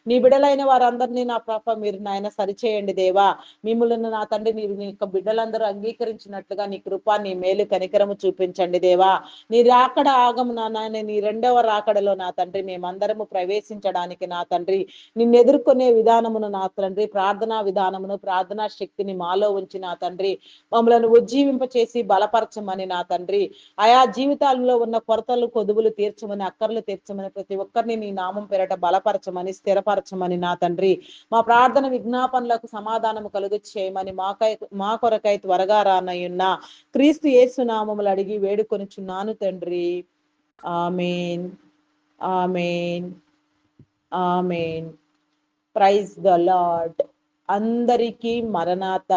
S2: నీ బిడలైన వారందరినీ నా ప్రభ మీరు నాయన సరిచేయండి దేవా మిమ్మల్ని నా తండ్రి మీరు నీ యొక్క బిడ్డలందరూ అంగీకరించినట్లుగా నీ కృప నీ మేలు కనికరము చూపించండి దేవా నీ రాకడ ఆగము నాయన నీ రెండవ రాకడలో నా తండ్రి మేమందరము ప్రవేశించడానికి నా తండ్రి నిన్ను ఎదుర్కొనే విధానమును నా తండ్రి ప్రార్థనా విధానమును ప్రార్థనా శక్తిని మాలో ఉంచి నా తండ్రి మమ్మలను ఉజ్జీవింప చేసి బలపరచమని నా తండ్రి ఆయా జీవితాల్లో ఉన్న కొరతలు కొదువులు తీర్చమని అక్కర్లు తీర్చమని ప్రతి ఒక్కరిని నీ నామం పేరట బలపరచమని స్థిరపరచమని నా తండ్రి మా ప్రార్థన విజ్ఞాపనలకు సమాధానము కలుగు చేయమని మా కొరకై త్వరగా రానయ్యున్న క్రీస్తు యేసు నామములు అడిగి వేడుకొనుచున్నాను తండ్రి ఆమేన్ ఆమేన్ ఆమేన్ ప్రైజ్ ద లార్డ్ అందరికీ మరణాత